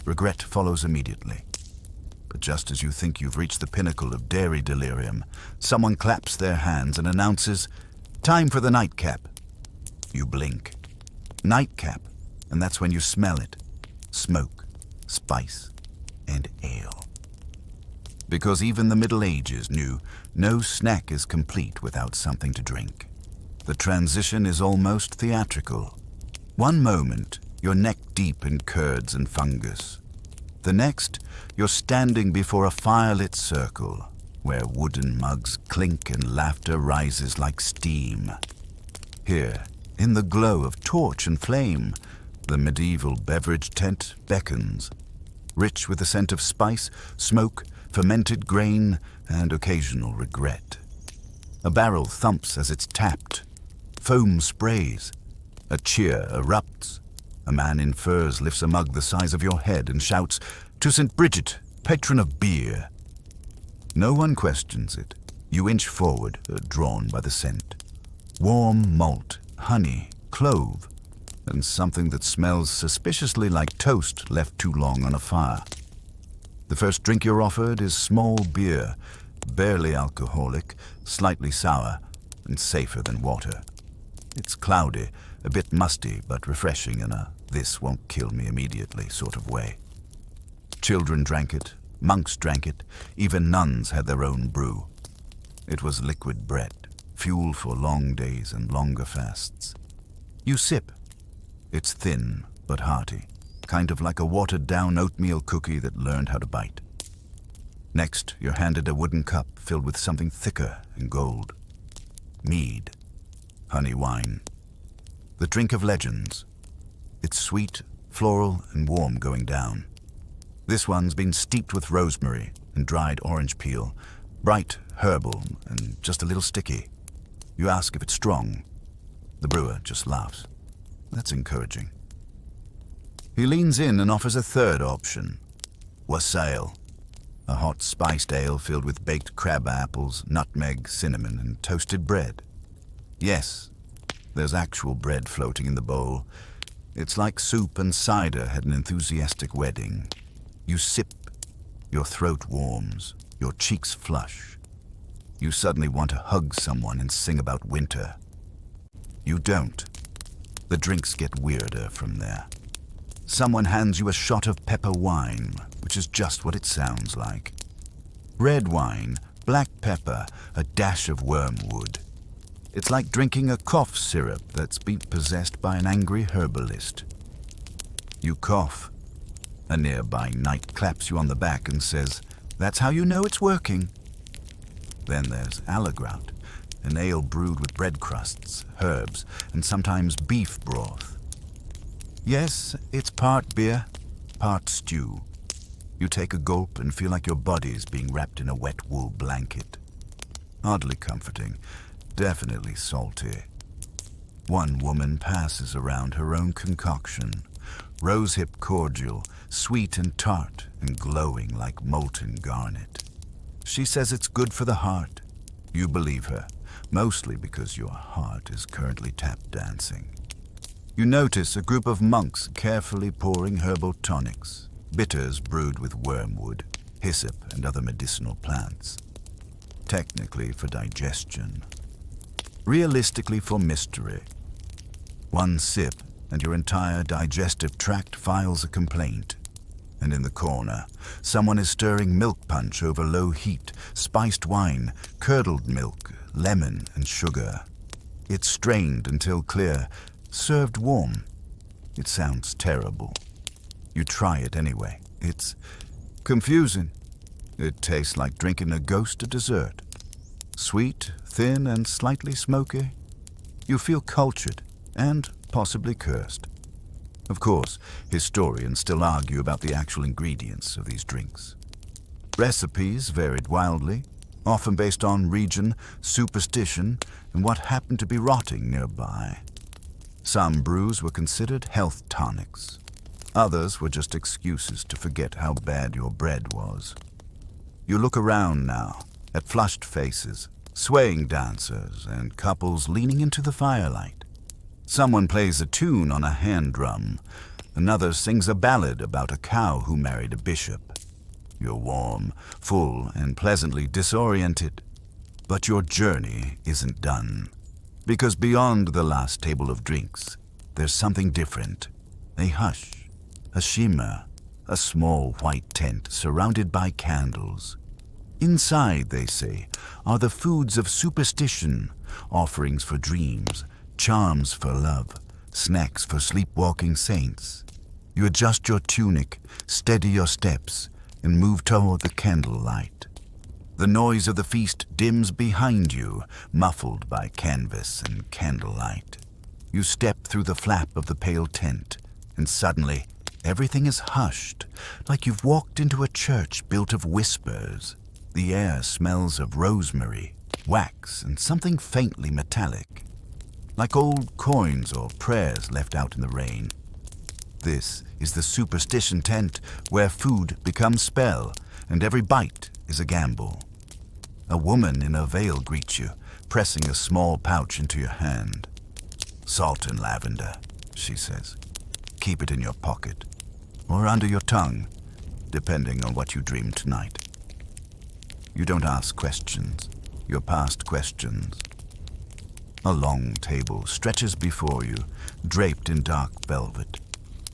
Regret follows immediately. But just as you think you've reached the pinnacle of dairy delirium, someone claps their hands and announces, "Time for the nightcap." You blink. Nightcap, and that's when you smell it. Smoke, spice, and ale. Because even the Middle Ages knew no snack is complete without something to drink. The transition is almost theatrical. One moment, you're neck deep in curds and fungus. The next, you're standing before a firelit circle, where wooden mugs clink and laughter rises like steam. Here, in the glow of torch and flame, the medieval beverage tent beckons, rich with the scent of spice, smoke, fermented grain, and occasional regret. A barrel thumps as it's tapped. Foam sprays. A cheer erupts. A man in furs lifts a mug the size of your head and shouts, "To St. Bridget, patron of beer." No one questions it. You inch forward, drawn by the scent. Warm malt, honey, clove, and something that smells suspiciously like toast left too long on a fire. The first drink you're offered is small beer, barely alcoholic, slightly sour, and safer than water. It's cloudy, a bit musty, but refreshing in a this-won't-kill-me-immediately sort of way. Children drank it, monks drank it, even nuns had their own brew. It was liquid bread, fuel for long days and longer fasts. You sip. It's thin but hearty, kind of like a watered-down oatmeal cookie that learned how to bite. Next, you're handed a wooden cup filled with something thicker and gold. Mead. Honey wine. The drink of legends. It's sweet, floral, and warm going down. This one's been steeped with rosemary and dried orange peel, bright, herbal, and just a little sticky. You ask if it's strong. The brewer just laughs. That's encouraging. He leans in and offers a third option. Wassail. A hot spiced ale filled with baked crab apples, nutmeg, cinnamon, and toasted bread. Yes, there's actual bread floating in the bowl. It's like soup and cider at an enthusiastic wedding. You sip, your throat warms, your cheeks flush. You suddenly want to hug someone and sing about winter. You don't. The drinks get weirder from there. Someone hands you a shot of pepper wine, which is just what it sounds like. Red wine, black pepper, a dash of wormwood. It's like drinking a cough syrup that's been possessed by an angry herbalist. You cough. A nearby knight claps you on the back and says, "That's how you know it's working." Then there's Allegrout, an ale brewed with bread crusts, herbs, and sometimes beef broth. Yes, it's part beer, part stew. You take a gulp and feel like your body's being wrapped in a wet wool blanket. Oddly comforting, definitely salty. One woman passes around her own concoction, rosehip cordial, sweet and tart and glowing like molten garnet. She says it's good for the heart. You believe her, mostly because your heart is currently tap dancing. You notice a group of monks carefully pouring herbal tonics, bitters brewed with wormwood, hyssop, and other medicinal plants. Technically for digestion. Realistically for mystery. One sip and your entire digestive tract files a complaint. And in the corner, someone is stirring milk punch over low heat, spiced wine, curdled milk, lemon and sugar. It's strained until clear, served warm. It sounds terrible. You try it anyway. It's confusing. It tastes like drinking a ghost dessert. Sweet, thin and slightly smoky. You feel cultured and possibly cursed. Of course, historians still argue about the actual ingredients of these drinks. Recipes varied wildly, often based on region, superstition, and what happened to be rotting nearby. Some brews were considered health tonics. Others were just excuses to forget how bad your bread was. You look around now, at flushed faces, swaying dancers, and couples leaning into the firelight. Someone plays a tune on a hand drum. Another sings a ballad about a cow who married a bishop. You're warm, full, and pleasantly disoriented. But your journey isn't done. Because beyond the last table of drinks, there's something different. A hush, a shimmer, a small white tent surrounded by candles. Inside, they say, are the foods of superstition, offerings for dreams, charms for love, snacks for sleepwalking saints. You adjust your tunic, steady your steps, and move toward the candlelight. The noise of the feast dims behind you, muffled by canvas and candlelight. You step through the flap of the pale tent, and suddenly everything is hushed, like you've walked into a church built of whispers. The air smells of rosemary, wax, and something faintly metallic, like old coins or prayers left out in the rain. This is the superstition tent where food becomes spell, and every bite is a gamble. A woman in a veil greets you, pressing a small pouch into your hand. "Salt and lavender," she says. "Keep it in your pocket, or under your tongue, depending on what you dream tonight." You don't ask questions. You're past questions. A long table stretches before you, draped in dark velvet.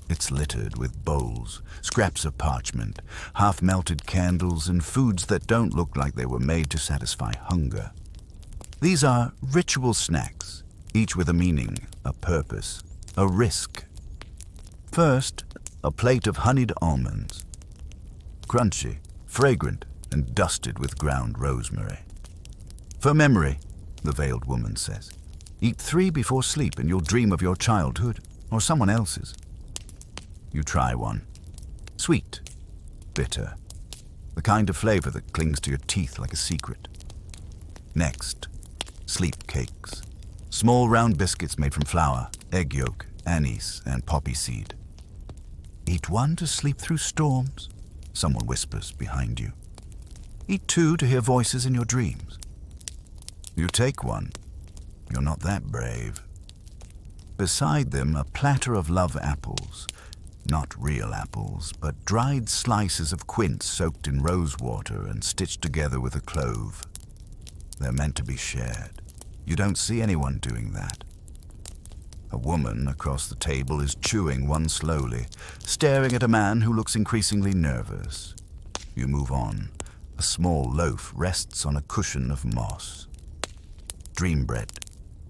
It's littered with bowls, scraps of parchment, half-melted candles, and foods that don't look like they were made to satisfy hunger. These are ritual snacks, each with a meaning, a purpose, a risk. First, a plate of honeyed almonds. Crunchy, fragrant, and dusted with ground rosemary. "For memory," the veiled woman says. "Eat 3 before sleep and you'll dream of your childhood, or someone else's." You try one. Sweet, bitter, the kind of flavor that clings to your teeth like a secret. Next, sleep cakes. Small round biscuits made from flour, egg yolk, anise, and poppy seed. "Eat 1 to sleep through storms," someone whispers behind you. "Eat 2 to hear voices in your dreams." You take one. You're not that brave. Beside them, a platter of love apples. Not real apples, but dried slices of quince soaked in rose water and stitched together with a clove. They're meant to be shared. You don't see anyone doing that. A woman across the table is chewing one slowly, staring at a man who looks increasingly nervous. You move on. A small loaf rests on a cushion of moss. "Dream bread,"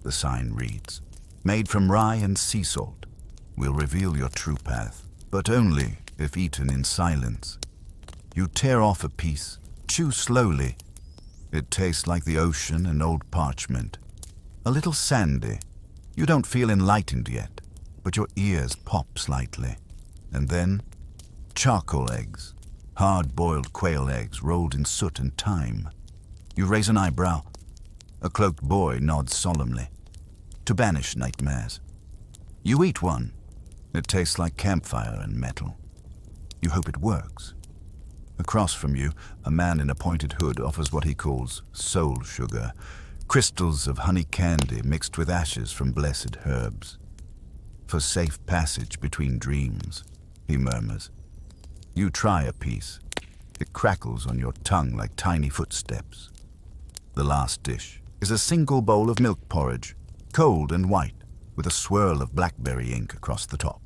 the sign reads. "Made from rye and sea salt. Will reveal your true path, but only if eaten in silence." You tear off a piece, chew slowly. It tastes like the ocean and old parchment. A little sandy. You don't feel enlightened yet, but your ears pop slightly. And then, charcoal eggs. Hard-boiled quail eggs rolled in soot and thyme. You raise an eyebrow. A cloaked boy nods solemnly. To banish nightmares. You eat one. It tastes like campfire and metal. You hope it works. Across from you, a man in a pointed hood offers what he calls soul sugar, crystals of honey candy mixed with ashes from blessed herbs. "For safe passage between dreams," he murmurs. You try a piece. It crackles on your tongue like tiny footsteps. The last dish is a single bowl of milk porridge, cold and white, with a swirl of blackberry ink across the top.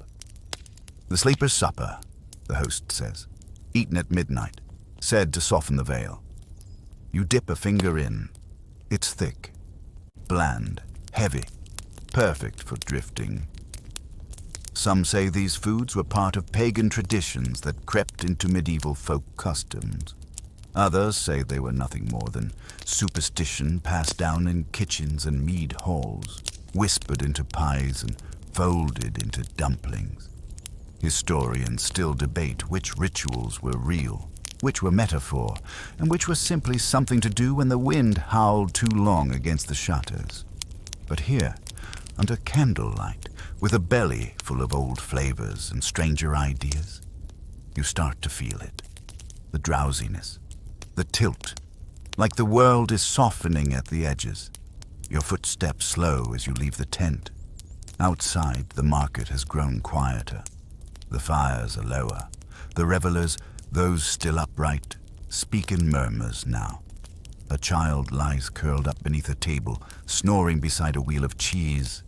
The sleeper's supper, the host says. Eaten at midnight, said to soften the veil. You dip a finger in. It's thick, bland, heavy, perfect for drifting. Some say these foods were part of pagan traditions that crept into medieval folk customs. Others say they were nothing more than superstition passed down in kitchens and mead halls, whispered into pies and folded into dumplings. Historians still debate which rituals were real, which were metaphor, and which were simply something to do when the wind howled too long against the shutters. But here, under candlelight, with a belly full of old flavors and stranger ideas, you start to feel it. The drowsiness, the tilt, like the world is softening at the edges. Your footsteps slow as you leave the tent. Outside, the market has grown quieter. The fires are lower. The revelers, those still upright, speak in murmurs now. A child lies curled up beneath a table, snoring beside a wheel of cheese.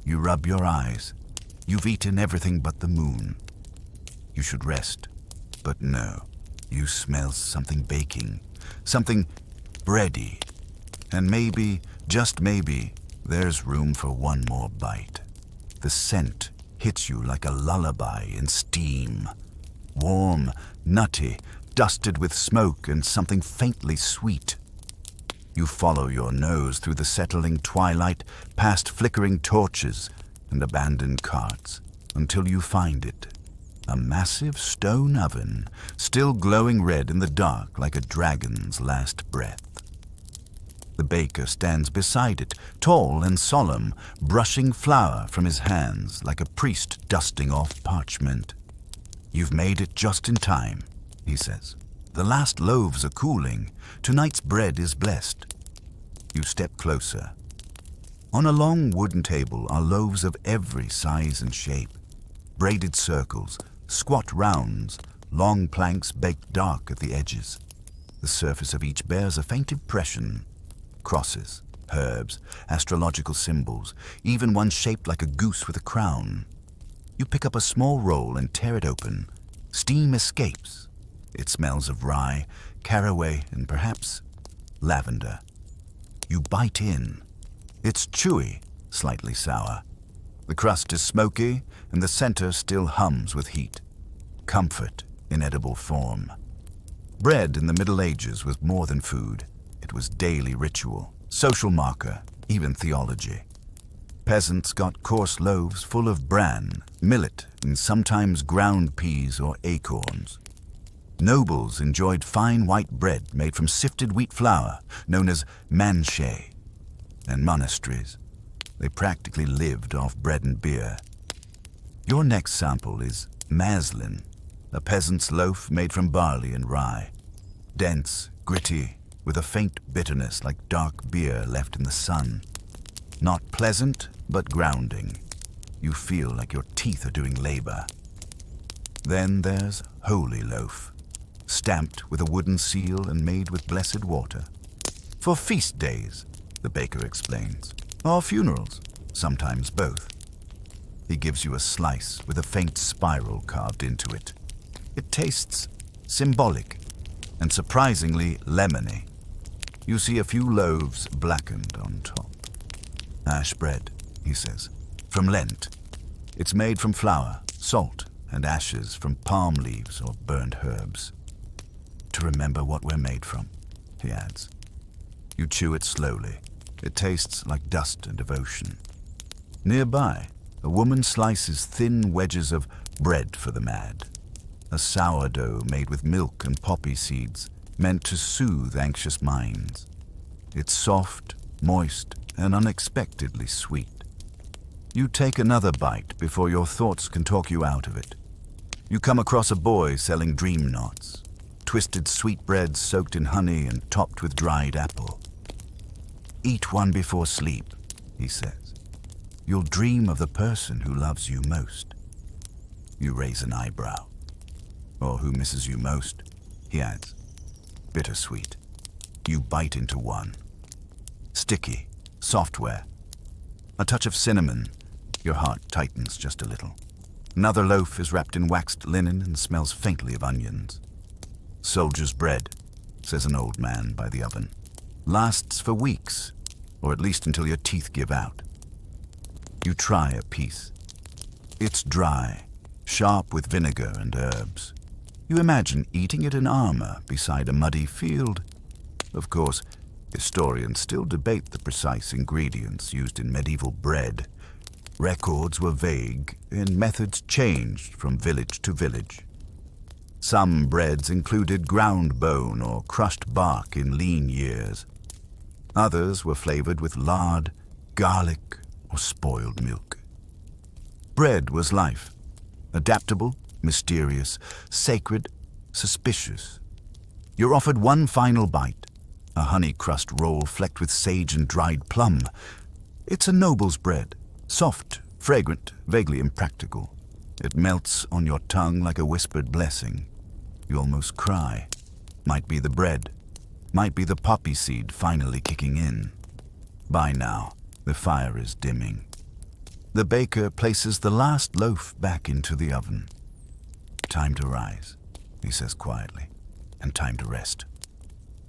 You rub your eyes. You've eaten everything but the moon. You should rest, but no. You smell something baking, something bready. And maybe, just maybe, there's room for one more bite. The scent hits you like a lullaby in steam. Warm, nutty, dusted with smoke and something faintly sweet. You follow your nose through the settling twilight, past flickering torches and abandoned carts, until you find it. A massive stone oven, still glowing red in the dark like a dragon's last breath. The baker stands beside it, tall and solemn, brushing flour from his hands like a priest dusting off parchment. You've made it just in time, he says. The last loaves are cooling. Tonight's bread is blessed. You step closer. On a long wooden table are loaves of every size and shape. Braided circles, squat rounds, long planks baked dark at the edges. The surface of each bears a faint impression. Crosses, herbs, astrological symbols, even one shaped like a goose with a crown. You pick up a small roll and tear it open. Steam escapes. It smells of rye, caraway, and perhaps lavender. You bite in. It's chewy, slightly sour. The crust is smoky, and the center still hums with heat. Comfort in edible form. Bread in the Middle Ages was more than food. It was daily ritual, social marker, even theology. Peasants got coarse loaves full of bran, millet, and sometimes ground peas or acorns. Nobles enjoyed fine white bread made from sifted wheat flour, known as manchet. And monasteries, they practically lived off bread and beer. Your next sample is maslin, a peasant's loaf made from barley and rye. Dense, gritty, with a faint bitterness like dark beer left in the sun. Not pleasant, but grounding. You feel like your teeth are doing labor. Then there's holy loaf, stamped with a wooden seal and made with blessed water. For feast days, the baker explains, or funerals, sometimes both. He gives you a slice with a faint spiral carved into it. It tastes symbolic and surprisingly lemony. You see a few loaves blackened on top. Ash bread, he says, from Lent. It's made from flour, salt, and ashes from palm leaves or burnt herbs. To remember what we're made from, he adds. You chew it slowly. It tastes like dust and devotion. Nearby, a woman slices thin wedges of bread for the mad. A sourdough made with milk and poppy seeds, meant to soothe anxious minds. It's soft, moist, and unexpectedly sweet. You take another bite before your thoughts can talk you out of it. You come across a boy selling dream knots, twisted sweetbreads soaked in honey and topped with dried apple. Eat one before sleep, he says. You'll dream of the person who loves you most. You raise an eyebrow. Or who misses you most, he adds. Bittersweet. You bite into one. Sticky, software. A touch of cinnamon. Your heart tightens just a little. Another loaf is wrapped in waxed linen and smells faintly of onions. "Soldier's bread," says an old man by the oven. "Lasts for weeks, or at least until your teeth give out." You try a piece. It's dry, sharp with vinegar and herbs. You imagine eating it in armor beside a muddy field. Of course, historians still debate the precise ingredients used in medieval bread. Records were vague, and methods changed from village to village. Some breads included ground bone or crushed bark in lean years. Others were flavored with lard, garlic, or spoiled milk. Bread was life, adaptable, mysterious, sacred, suspicious. You're offered one final bite, a honey crust roll flecked with sage and dried plum. It's a noble's bread, soft, fragrant, vaguely impractical. It melts on your tongue like a whispered blessing. You almost cry. Might be the bread. Might be the poppy seed finally kicking in. By now, the fire is dimming. The baker places the last loaf back into the oven. "Time to rise," he says quietly, "and time to rest."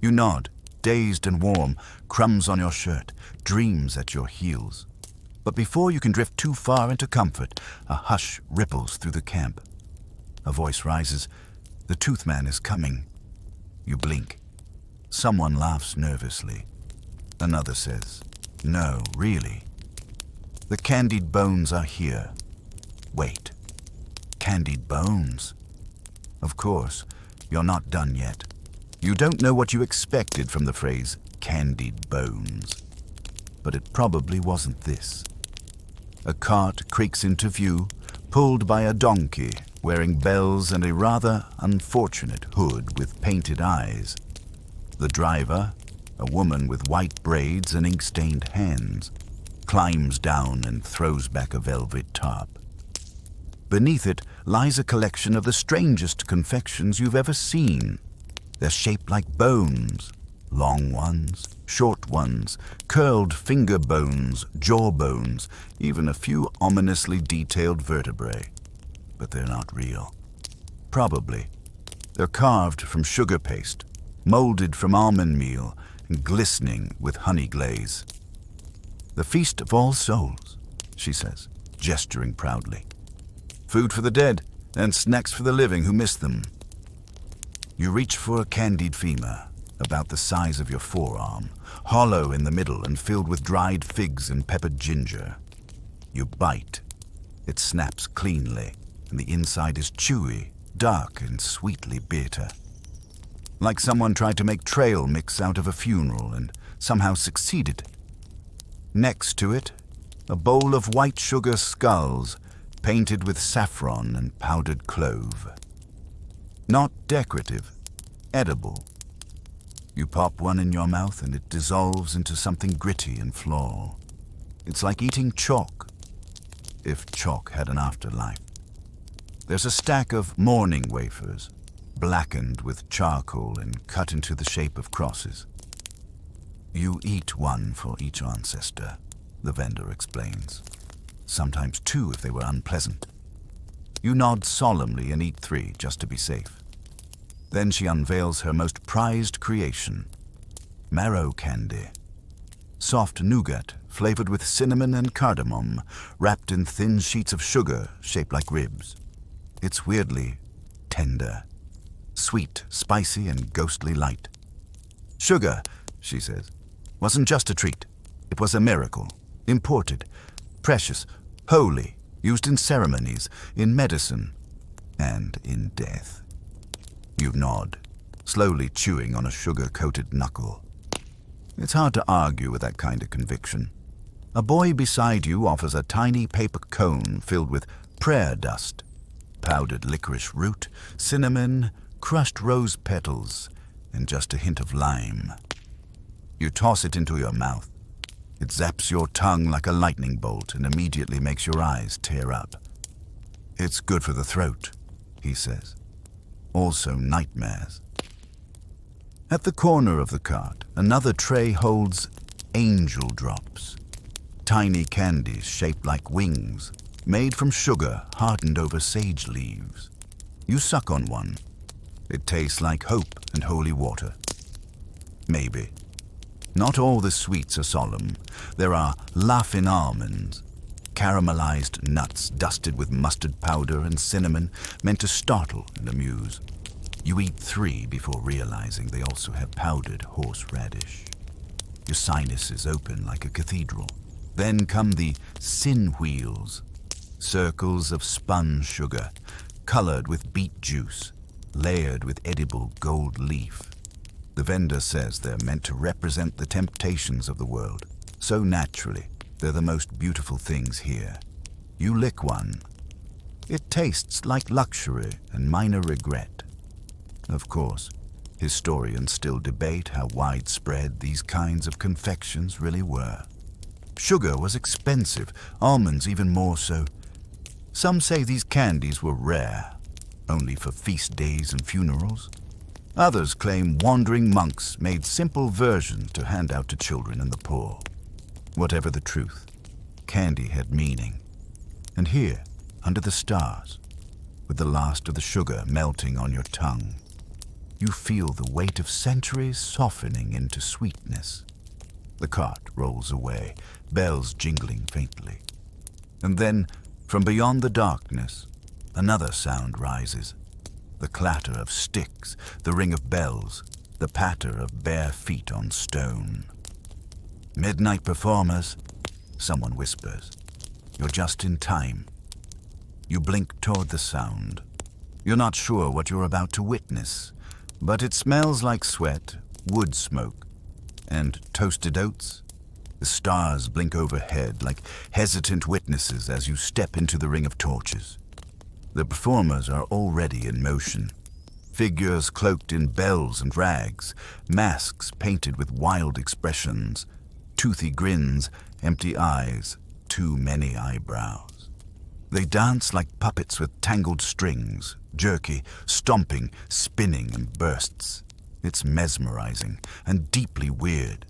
You nod, dazed and warm, crumbs on your shirt, dreams at your heels. But before you can drift too far into comfort, a hush ripples through the camp. A voice rises. "The tooth man is coming." You blink. Someone laughs nervously. Another says, "No, really." The candied bones are here. Wait. Candied bones? Of course, you're not done yet. You don't know what you expected from the phrase candied bones. But it probably wasn't this. A cart creaks into view, pulled by a donkey wearing bells and a rather unfortunate hood with painted eyes. The driver, a woman with white braids and ink-stained hands, climbs down and throws back a velvet tarp. Beneath it lies a collection of the strangest confections you've ever seen. They're shaped like bones, long ones, short ones, curled finger bones, jaw bones, even a few ominously detailed vertebrae. But they're not real. Probably. They're carved from sugar paste, molded from almond meal, and glistening with honey glaze. "The Feast of All Souls," she says, gesturing proudly. "Food for the dead, and snacks for the living who miss them." You reach for a candied femur, about the size of your forearm, hollow in the middle and filled with dried figs and peppered ginger. You bite. It snaps cleanly, and the inside is chewy, dark, and sweetly bitter. Like someone tried to make trail mix out of a funeral and somehow succeeded. Next to it, a bowl of white sugar skulls, painted with saffron and powdered clove. Not decorative, edible. You pop one in your mouth and it dissolves into something gritty and floral. It's like eating chalk, if chalk had an afterlife. There's a stack of mourning wafers, blackened with charcoal and cut into the shape of crosses. You eat one for each ancestor, the vendor explains. Sometimes two if they were unpleasant. You nod solemnly and eat 3 just to be safe. Then she unveils her most prized creation, marrow candy. Soft nougat flavored with cinnamon and cardamom, wrapped in thin sheets of sugar shaped like ribs. It's weirdly tender, sweet, spicy, and ghostly light. "Sugar," she says, "wasn't just a treat. It was a miracle, imported, precious, holy, used in ceremonies, in medicine, and in death." You nod, slowly chewing on a sugar-coated knuckle. It's hard to argue with that kind of conviction. A boy beside you offers a tiny paper cone filled with prayer dust, powdered licorice root, cinnamon, crushed rose petals, and just a hint of lime. You toss it into your mouth. It zaps your tongue like a lightning bolt and immediately makes your eyes tear up. "It's good for the throat," he says. "Also nightmares." At the corner of the cart, another tray holds angel drops, tiny candies shaped like wings, made from sugar hardened over sage leaves. You suck on one. It tastes like hope and holy water. Maybe. Not all the sweets are solemn. There are laughing almonds, caramelized nuts dusted with mustard powder and cinnamon, meant to startle and amuse. You eat 3 before realizing they also have powdered horseradish. Your sinuses open like a cathedral. Then come the sin wheels, circles of spun sugar, colored with beet juice, layered with edible gold leaf. The vendor says they're meant to represent the temptations of the world. So naturally, they're the most beautiful things here. You lick one. It tastes like luxury and minor regret. Of course, historians still debate how widespread these kinds of confections really were. Sugar was expensive, almonds even more so. Some say these candies were rare, only for feast days and funerals. Others claim wandering monks made simple versions to hand out to children and the poor. Whatever the truth, candy had meaning. And here, under the stars, with the last of the sugar melting on your tongue, you feel the weight of centuries softening into sweetness. The cart rolls away, bells jingling faintly. And then, from beyond the darkness, another sound rises. The clatter of sticks, the ring of bells, the patter of bare feet on stone. "Midnight performers," someone whispers. You're just in time. You blink toward the sound. You're not sure what you're about to witness, but it smells like sweat, wood smoke, and toasted oats. The stars blink overhead like hesitant witnesses as you step into the ring of torches. The performers are already in motion. Figures cloaked in bells and rags, masks painted with wild expressions, toothy grins, empty eyes, too many eyebrows. They dance like puppets with tangled strings, jerky, stomping, spinning in bursts. It's mesmerizing and deeply weird.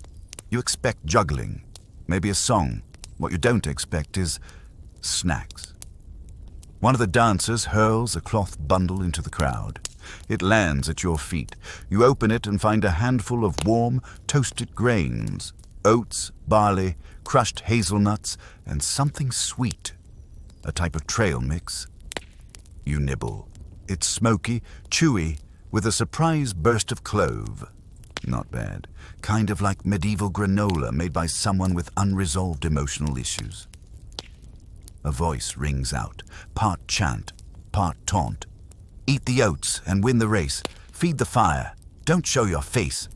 You expect juggling, maybe a song. What you don't expect is snacks. One of the dancers hurls a cloth bundle into the crowd. It lands at your feet. You open it and find a handful of warm, toasted grains, oats, barley, crushed hazelnuts, and something sweet, a type of trail mix. You nibble. It's smoky, chewy, with a surprise burst of clove. Not bad. Kind of like medieval granola made by someone with unresolved emotional issues. A voice rings out, part chant, part taunt. "Eat the oats and win the race. Feed the fire. Don't show your face."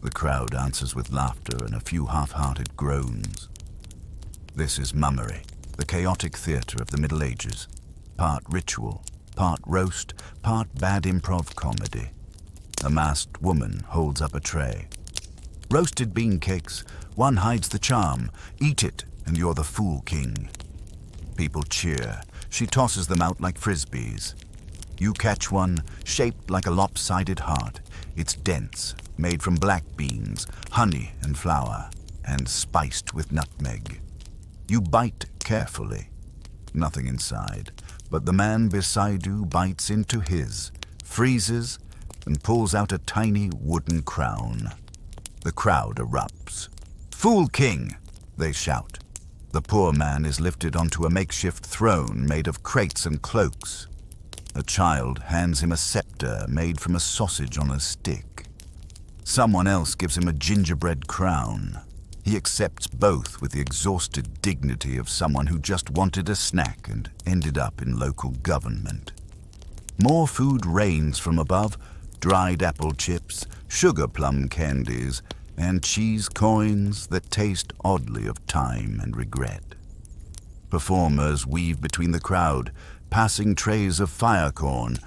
The crowd answers with laughter and a few half-hearted groans. This is mummery, the chaotic theater of the Middle Ages. Part ritual, part roast, part bad improv comedy. A masked woman holds up a tray. Roasted bean cakes, one hides the charm. Eat it, and you're the fool king. People cheer. She tosses them out like frisbees. You catch one, shaped like a lopsided heart. It's dense, made from black beans, honey and flour, and spiced with nutmeg. You bite carefully. Nothing inside, but the man beside you bites into his, freezes, and pulls out a tiny wooden crown. The crowd erupts. "Fool King!" they shout. The poor man is lifted onto a makeshift throne made of crates and cloaks. A child hands him a scepter made from a sausage on a stick. Someone else gives him a gingerbread crown. He accepts both with the exhausted dignity of someone who just wanted a snack and ended up in local government. More food rains from above, dried apple chips, sugar plum candies, and cheese coins that taste oddly of time and regret. Performers weave between the crowd, passing trays of fire corn,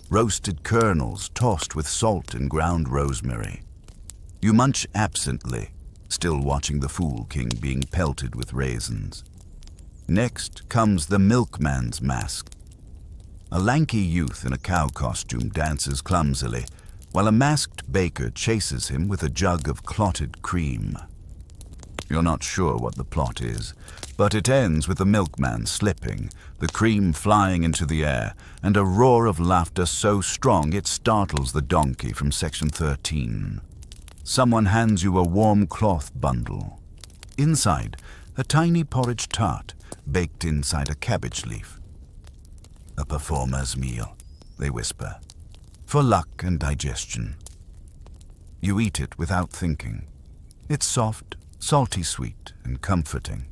roasted kernels tossed with salt and ground rosemary. You munch absently, still watching the Fool King being pelted with raisins. Next comes the milkman's mask. A lanky youth in a cow costume dances clumsily, while a masked baker chases him with a jug of clotted cream. You're not sure what the plot is, but it ends with the milkman slipping, the cream flying into the air, and a roar of laughter so strong it startles the donkey from section 13. Someone hands you a warm cloth bundle. Inside, a tiny porridge tart baked inside a cabbage leaf. A performer's meal, they whisper, for luck and digestion. You eat it without thinking. It's soft, salty sweet, and comforting.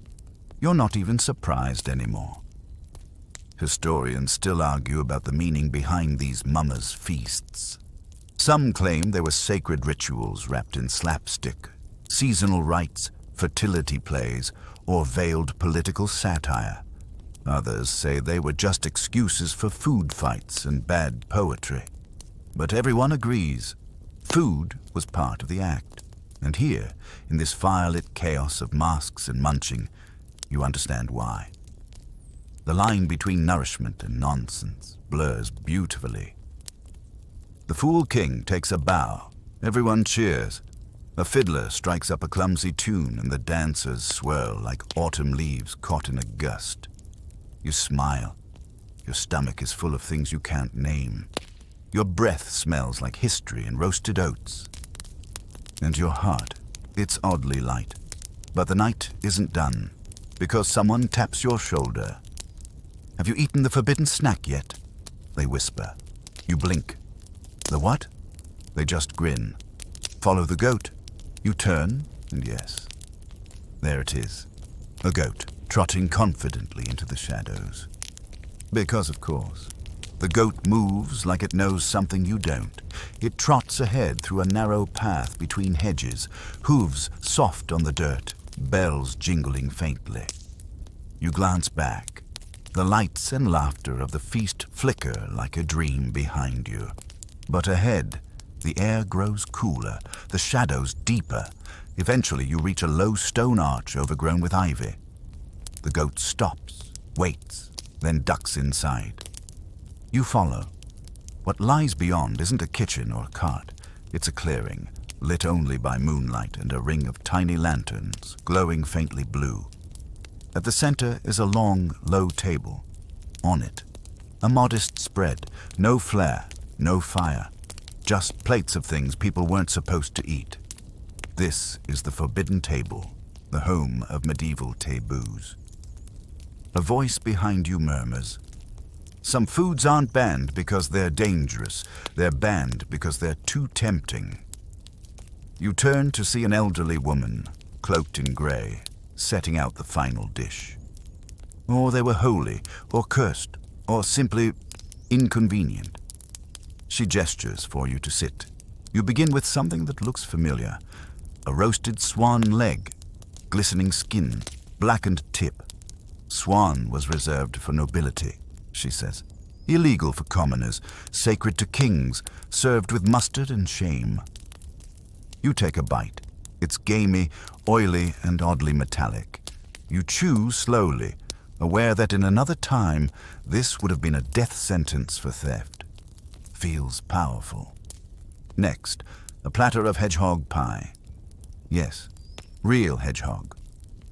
You're not even surprised anymore. Historians still argue about the meaning behind these mummers' feasts. Some claim they were sacred rituals wrapped in slapstick, seasonal rites, fertility plays, or veiled political satire. Others say they were just excuses for food fights and bad poetry. But everyone agrees, food was part of the act. And here, in this firelit chaos of masks and munching, you understand why. The line between nourishment and nonsense blurs beautifully. The Fool King takes a bow. Everyone cheers. A fiddler strikes up a clumsy tune and the dancers swirl like autumn leaves caught in a gust. You smile. Your stomach is full of things you can't name. Your breath smells like history and roasted oats. And your heart, it's oddly light. But the night isn't done, because someone taps your shoulder. Have you eaten the forbidden snack yet? They whisper. You blink. The what? They just grin. Follow the goat. You turn, and yes, there it is. A goat, trotting confidently into the shadows. Because, of course, the goat moves like it knows something you don't. It trots ahead through a narrow path between hedges, hooves soft on the dirt, bells jingling faintly. You glance back. The lights and laughter of the feast flicker like a dream behind you. But ahead, the air grows cooler, the shadows deeper. Eventually, you reach a low stone arch overgrown with ivy. The goat stops, waits, then ducks inside. You follow. What lies beyond isn't a kitchen or a cart. It's a clearing, lit only by moonlight and a ring of tiny lanterns, glowing faintly blue. At the center is a long, low table. On it, a modest spread, no flair, no fire, just plates of things people weren't supposed to eat. This is the forbidden table, the home of medieval taboos. A voice behind you murmurs, "Some foods aren't banned because they're dangerous. They're banned because they're too tempting." You turn to see an elderly woman, cloaked in gray, setting out the final dish. Or they were holy, or cursed, or simply inconvenient. She gestures for you to sit. You begin with something that looks familiar. A roasted swan leg, glistening skin, blackened tip. Swan was reserved for nobility, she says. Illegal for commoners, sacred to kings, served with mustard and shame. You take a bite. It's gamey, oily, and oddly metallic. You chew slowly, aware that in another time, this would have been a death sentence for theft. Feels powerful. Next, a platter of hedgehog pie. Yes, real hedgehog.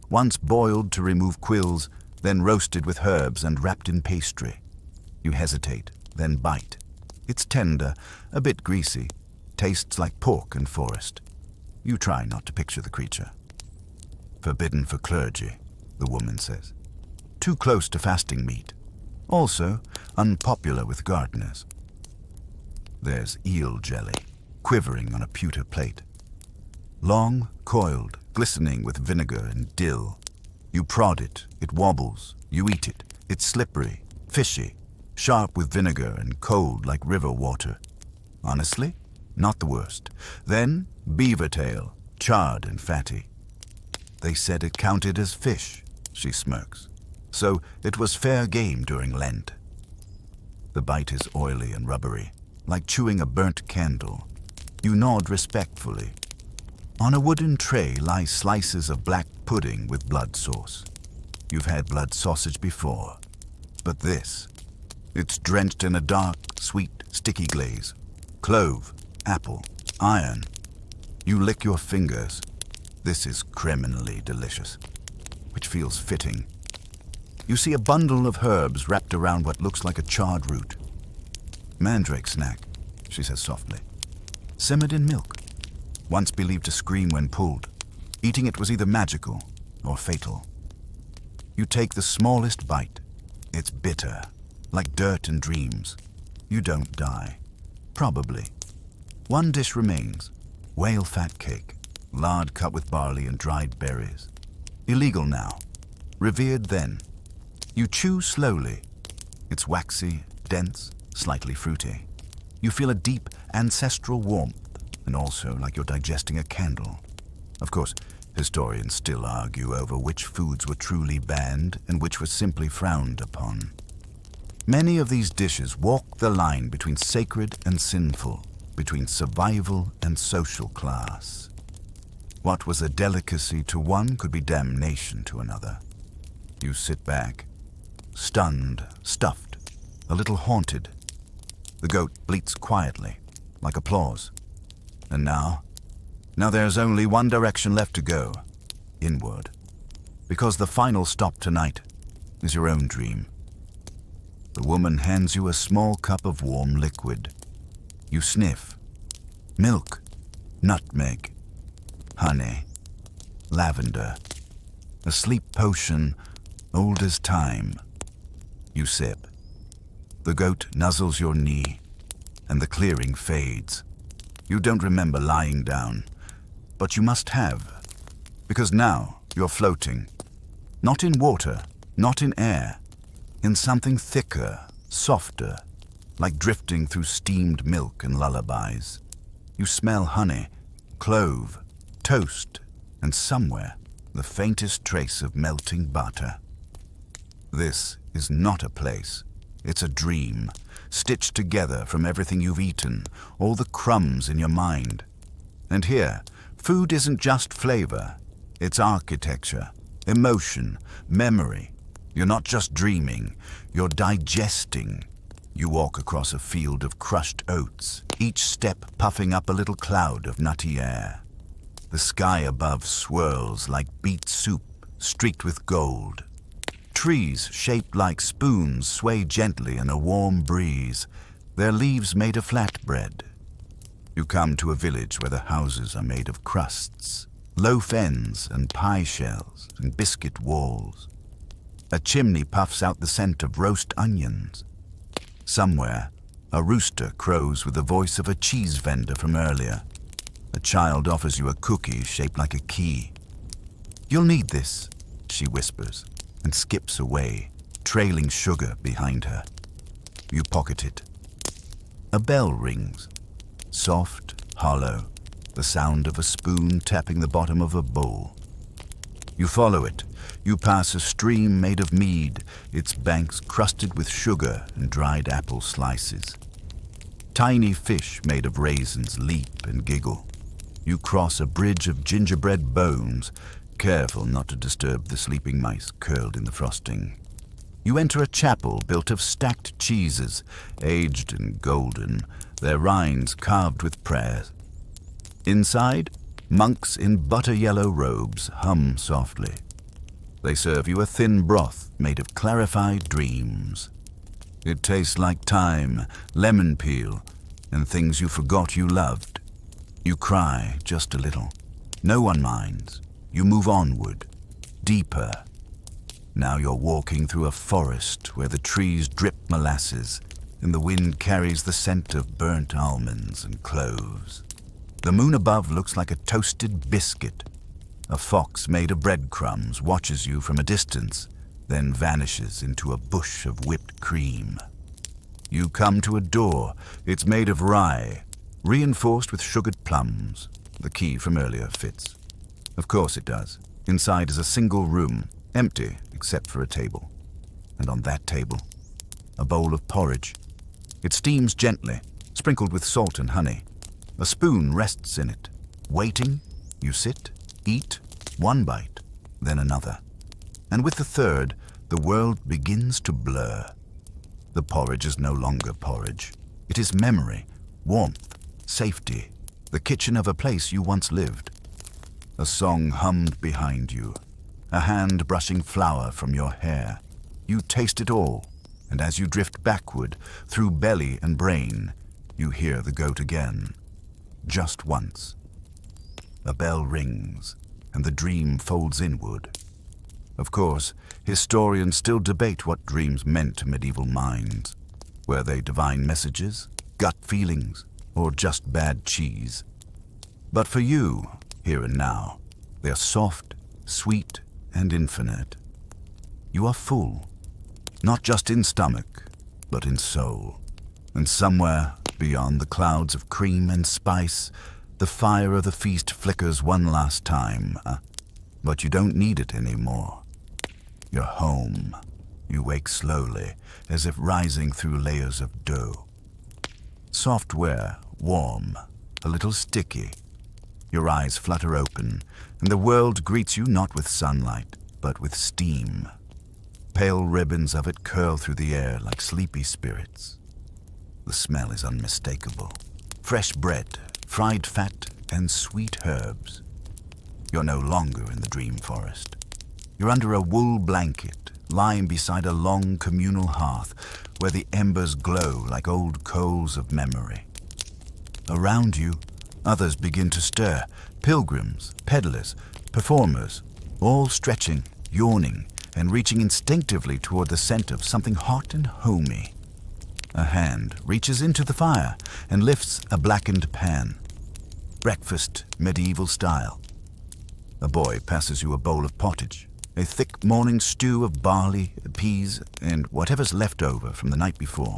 Once boiled to remove quills, then roasted with herbs and wrapped in pastry. You hesitate, then bite. It's tender, a bit greasy, tastes like pork and forest. You try not to picture the creature. Forbidden for clergy, the woman says. Too close to fasting meat. Also, unpopular with gardeners. There's eel jelly, quivering on a pewter plate. Long, coiled, glistening with vinegar and dill. You prod it, it wobbles. You eat it. It's slippery, fishy, sharp with vinegar and cold like river water. Honestly, not the worst. Then, beaver tail, charred and fatty. They said it counted as fish, she smirks. So it was fair game during Lent. The bite is oily and rubbery, like chewing a burnt candle. You nod respectfully. On a wooden tray lie slices of black pudding with blood sauce. You've had blood sausage before, but this, it's drenched in a dark, sweet, sticky glaze. Clove, apple, iron. You lick your fingers. This is criminally delicious, which feels fitting. You see a bundle of herbs wrapped around what looks like a charred root. Mandrake snack, she says softly. Simmered in milk. Once believed to scream when pulled. Eating it was either magical or fatal. You take the smallest bite. It's bitter, like dirt and dreams. You don't die. Probably. One dish remains. Whale fat cake. Lard cut with barley and dried berries. Illegal now. Revered then. You chew slowly. It's waxy, dense, slightly fruity. You feel a deep ancestral warmth, and also like you're digesting a candle. Of course, historians still argue over which foods were truly banned and which were simply frowned upon. Many of these dishes walk the line between sacred and sinful, between survival and social class. What was a delicacy to one could be damnation to another. You sit back, stunned, stuffed, a little haunted. The goat bleats quietly, like applause. And now there's only one direction left to go, inward. Because the final stop tonight is your own dream. The woman hands you a small cup of warm liquid. You sniff. Milk, nutmeg, honey, lavender, a sleep potion old as time. You sip. The goat nuzzles your knee, and the clearing fades. You don't remember lying down, but you must have, because now you're floating. Not in water, not in air, in something thicker, softer, like drifting through steamed milk and lullabies. You smell honey, clove, toast, and somewhere the faintest trace of melting butter. This is not a place. It's a dream, stitched together from everything you've eaten, all the crumbs in your mind. And here, food isn't just flavor. It's architecture, emotion, memory. You're not just dreaming, you're digesting. You walk across a field of crushed oats, each step puffing up a little cloud of nutty air. The sky above swirls like beet soup, streaked with gold. Trees shaped like spoons sway gently in a warm breeze, their leaves made of flatbread. You come to a village where the houses are made of crusts, loaf ends and pie shells and biscuit walls. A chimney puffs out the scent of roast onions. Somewhere, a rooster crows with the voice of a cheese vendor from earlier. A child offers you a cookie shaped like a key. "You'll need this," she whispers, and skips away, trailing sugar behind her. You pocket it. A bell rings, soft, hollow, the sound of a spoon tapping the bottom of a bowl. You follow it. You pass a stream made of mead, its banks crusted with sugar and dried apple slices. Tiny fish made of raisins leap and giggle. You cross a bridge of gingerbread bones, careful not to disturb the sleeping mice curled in the frosting. You enter a chapel built of stacked cheeses, aged and golden, their rinds carved with prayers. Inside, monks in butter-yellow robes hum softly. They serve you a thin broth made of clarified dreams. It tastes like thyme, lemon peel, and things you forgot you loved. You cry just a little. No one minds. You move onward, deeper. Now you're walking through a forest where the trees drip molasses and the wind carries the scent of burnt almonds and cloves. The moon above looks like a toasted biscuit. A fox made of breadcrumbs watches you from a distance, then vanishes into a bush of whipped cream. You come to a door. It's made of rye, reinforced with sugared plums. The key from earlier fits. Of course it does. Inside is a single room, empty except for a table. And on that table, a bowl of porridge. It steams gently, sprinkled with salt and honey. A spoon rests in it. Waiting, you sit, eat, one bite, then another. And with the third, the world begins to blur. The porridge is no longer porridge. It is memory, warmth, safety, the kitchen of a place you once lived. A song hummed behind you, a hand brushing flour from your hair. You taste it all, and as you drift backward through belly and brain, you hear the goat again. Just once. A bell rings, and the dream folds inward. Of course, historians still debate what dreams meant to medieval minds. Were they divine messages, gut feelings, or just bad cheese? But for you, here and now, they are soft, sweet, and infinite. You are full, not just in stomach, but in soul. And somewhere beyond the clouds of cream and spice, the fire of the feast flickers one last time. But you don't need it anymore. You're home. You wake slowly, as if rising through layers of dough. Software, warm, a little sticky. Your eyes flutter open, and the world greets you not with sunlight, but with steam. Pale ribbons of it curl through the air like sleepy spirits. The smell is unmistakable. Fresh bread, fried fat, and sweet herbs. You're no longer in the dream forest. You're under a wool blanket, lying beside a long communal hearth where the embers glow like old coals of memory. Around you, others begin to stir. Pilgrims, peddlers, performers, all stretching, yawning, and reaching instinctively toward the scent of something hot and homey. A hand reaches into the fire and lifts a blackened pan. Breakfast, medieval style. A boy passes you a bowl of pottage, a thick morning stew of barley, peas, and whatever's left over from the night before.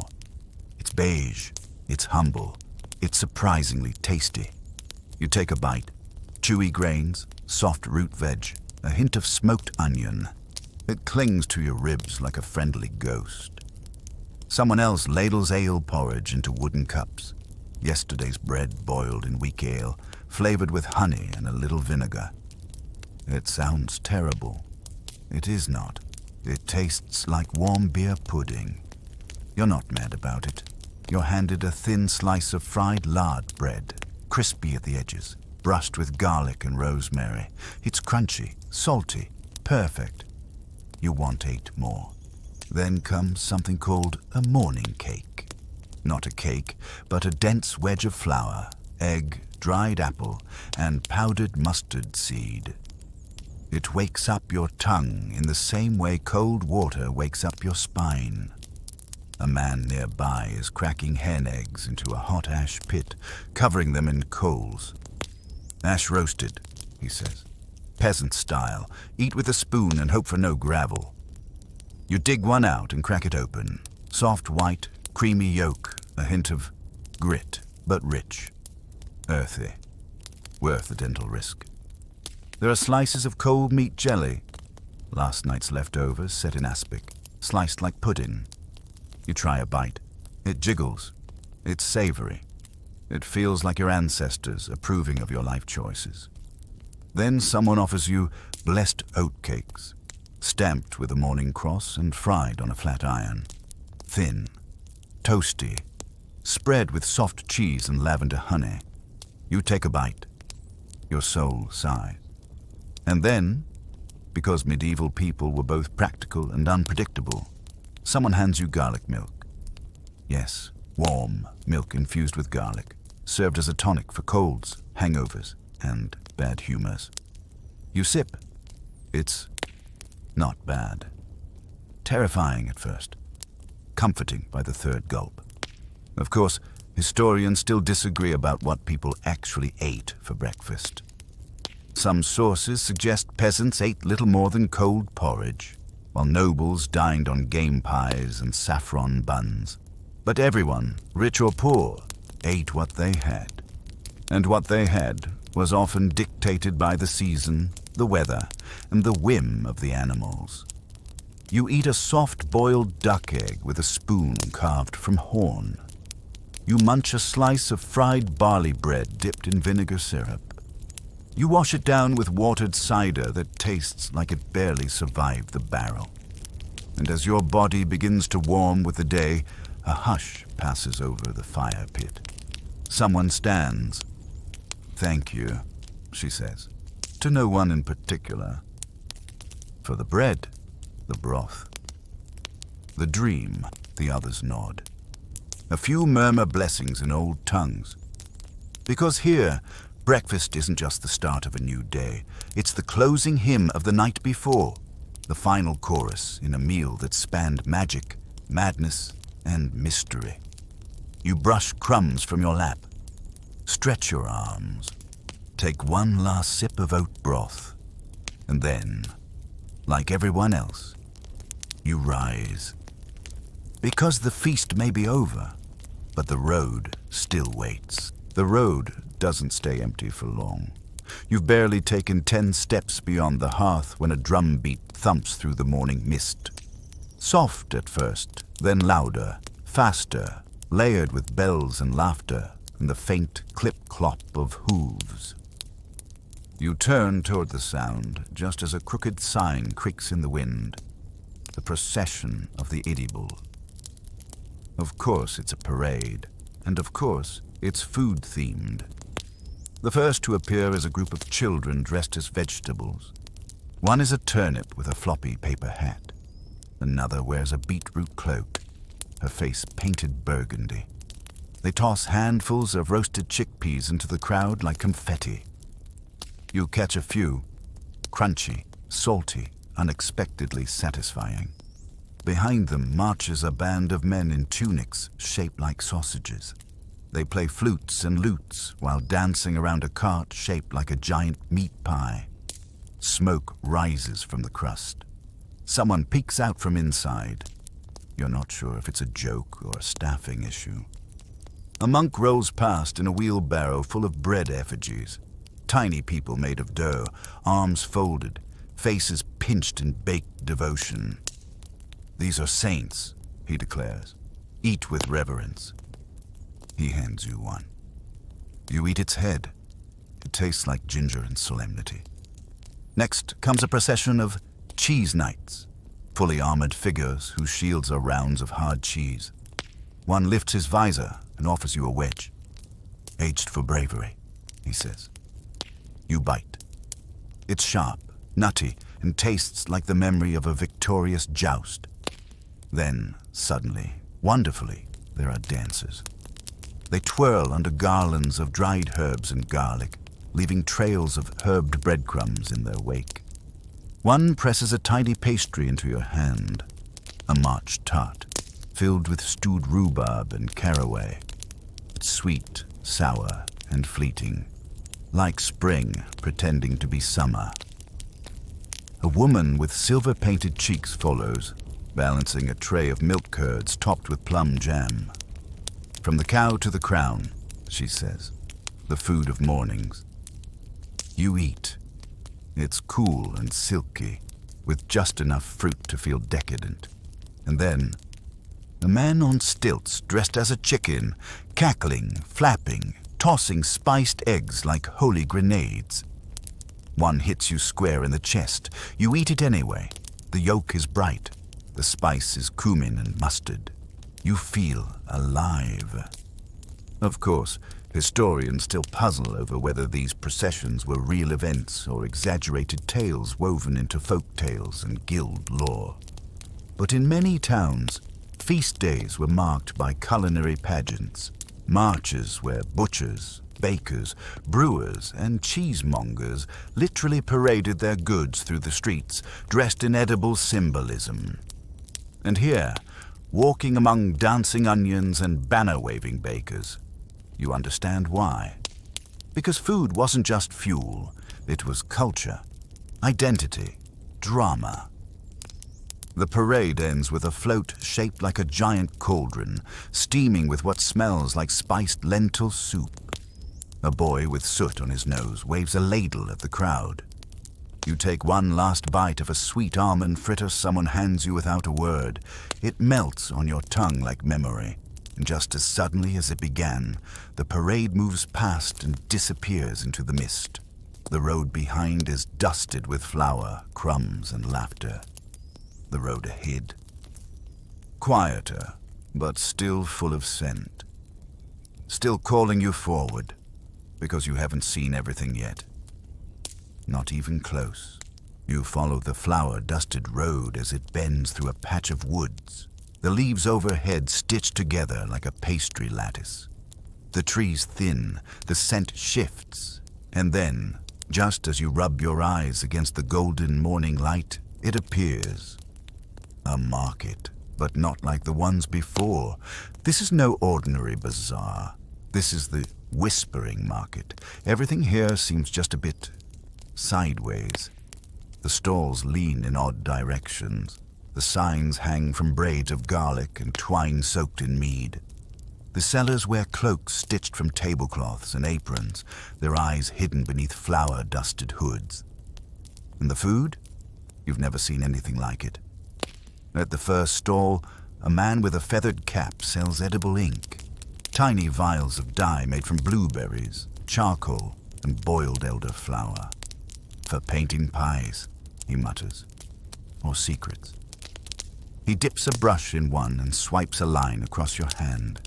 It's beige, it's humble, it's surprisingly tasty. You take a bite. Chewy grains, soft root veg, a hint of smoked onion. It clings to your ribs like a friendly ghost. Someone else ladles ale porridge into wooden cups. Yesterday's bread boiled in weak ale, flavored with honey and a little vinegar. It sounds terrible. It is not. It tastes like warm beer pudding. You're not mad about it. You're handed a thin slice of fried lard bread, crispy at the edges, brushed with garlic and rosemary. It's crunchy, salty, perfect. You want 8 more. Then comes something called a morning cake. Not a cake, but a dense wedge of flour, egg, dried apple, and powdered mustard seed. It wakes up your tongue in the same way cold water wakes up your spine. A man nearby is cracking hen eggs into a hot ash pit, covering them in coals. Ash roasted, he says. Peasant style. Eat with a spoon and hope for no gravel. You dig one out and crack it open. Soft white, creamy yolk, a hint of grit, but rich. Earthy. Worth the dental risk. There are slices of cold meat jelly. Last night's leftovers set in aspic, sliced like pudding. You try a bite. It jiggles. It's savory. It feels like your ancestors approving of your life choices. Then someone offers you blessed oatcakes, stamped with a morning cross and fried on a flat iron. Thin, toasty, spread with soft cheese and lavender honey. You take a bite. Your soul sighs. And then, because medieval people were both practical and unpredictable, someone hands you garlic milk. Yes, warm milk infused with garlic, served as a tonic for colds, hangovers, and bad humors. You sip. It's not bad. Terrifying at first. Comforting by the third gulp. Of course, historians still disagree about what people actually ate for breakfast. Some sources suggest peasants ate little more than cold porridge, while nobles dined on game pies and saffron buns. But everyone, rich or poor, ate what they had. And what they had was often dictated by the season, the weather, and the whim of the animals. You eat a soft boiled duck egg with a spoon carved from horn. You munch a slice of fried barley bread dipped in vinegar syrup. You wash it down with watered cider that tastes like it barely survived the barrel. And as your body begins to warm with the day, a hush passes over the fire pit. Someone stands. "Thank you," she says. To no one in particular. For the bread, the broth. The dream, the others nod. A few murmur blessings in old tongues. Because here, breakfast isn't just the start of a new day. It's the closing hymn of the night before, the final chorus in a meal that spanned magic, madness, and mystery. You brush crumbs from your lap, stretch your arms, take one last sip of oat broth, and then, like everyone else, you rise. Because the feast may be over, but the road still waits. The road doesn't stay empty for long. You've barely taken 10 steps beyond the hearth when a drum beat thumps through the morning mist. Soft at first, then louder, faster, layered with bells and laughter and the faint clip-clop of hooves. You turn toward the sound just as a crooked sign creaks in the wind. The procession of the Idibul. Of course it's a parade, and of course it's food-themed. The first to appear is a group of children dressed as vegetables. One is a turnip with a floppy paper hat. Another wears a beetroot cloak, her face painted burgundy. They toss handfuls of roasted chickpeas into the crowd like confetti. You catch a few, crunchy, salty, unexpectedly satisfying. Behind them marches a band of men in tunics shaped like sausages. They play flutes and lutes while dancing around a cart shaped like a giant meat pie. Smoke rises from the crust. Someone peeks out from inside. You're not sure if it's a joke or a staffing issue. A monk rolls past in a wheelbarrow full of bread effigies. Tiny people made of dough, arms folded, faces pinched in baked devotion. These are saints, he declares. Eat with reverence. He hands you one. You eat its head. It tastes like ginger and solemnity. Next comes a procession of cheese knights, fully armored figures whose shields are rounds of hard cheese. One lifts his visor and offers you a wedge. Aged for bravery, he says. You bite. It's sharp, nutty, and tastes like the memory of a victorious joust. Then, suddenly, wonderfully, there are dancers. They twirl under garlands of dried herbs and garlic, leaving trails of herbed breadcrumbs in their wake. One presses a tiny pastry into your hand, a March tart, filled with stewed rhubarb and caraway. It's sweet, sour, and fleeting, like spring pretending to be summer. A woman with silver-painted cheeks follows, balancing a tray of milk curds topped with plum jam. From the cow to the crown, she says, the food of mornings. You eat. It's cool and silky, with just enough fruit to feel decadent. And then, a man on stilts dressed as a chicken, cackling, flapping, tossing spiced eggs like holy grenades. One hits you square in the chest. You eat it anyway. The yolk is bright. The spice is cumin and mustard. You feel alive. Of course, historians still puzzle over whether these processions were real events or exaggerated tales woven into folk tales and guild lore. But in many towns, feast days were marked by culinary pageants, marches where butchers, bakers, brewers, and cheesemongers literally paraded their goods through the streets, dressed in edible symbolism. And here, walking among dancing onions and banner-waving bakers, you understand why. Because food wasn't just fuel, it was culture, identity, drama. The parade ends with a float shaped like a giant cauldron, steaming with what smells like spiced lentil soup. A boy with soot on his nose waves a ladle at the crowd. You take one last bite of a sweet almond fritter someone hands you without a word. It melts on your tongue like memory, and just as suddenly as it began, the parade moves past and disappears into the mist. The road behind is dusted with flour, crumbs, and laughter. The road ahead, quieter, but still full of scent. Still calling you forward, because you haven't seen everything yet. Not even close. You follow the flower-dusted road as it bends through a patch of woods, the leaves overhead stitched together like a pastry lattice. The trees thin, the scent shifts, and then, just as you rub your eyes against the golden morning light, it appears. A market, but not like the ones before. This is no ordinary bazaar. This is the whispering market. Everything here seems just a bit sideways. The stalls lean in odd directions. The signs hang from braids of garlic and twine soaked in mead. The sellers wear cloaks stitched from tablecloths and aprons, their eyes hidden beneath flour-dusted hoods. And the food? You've never seen anything like it. At the first stall, a man with a feathered cap sells edible ink. Tiny vials of dye made from blueberries, charcoal, and boiled elderflower. For painting pies, he mutters, or secrets. He dips a brush in one and swipes a line across your hand.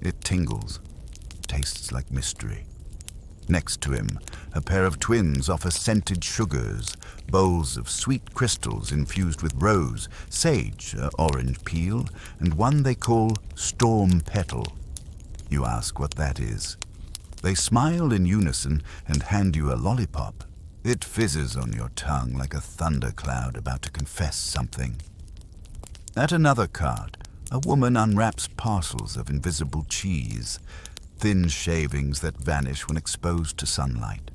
It tingles, tastes like mystery. Next to him, a pair of twins offer scented sugars, bowls of sweet crystals infused with rose, sage, orange peel, and one they call storm petal. You ask what that is. They smile in unison and hand you a lollipop. It fizzes on your tongue like a thundercloud about to confess something. At another cart, a woman unwraps parcels of invisible cheese, thin shavings that vanish when exposed to sunlight.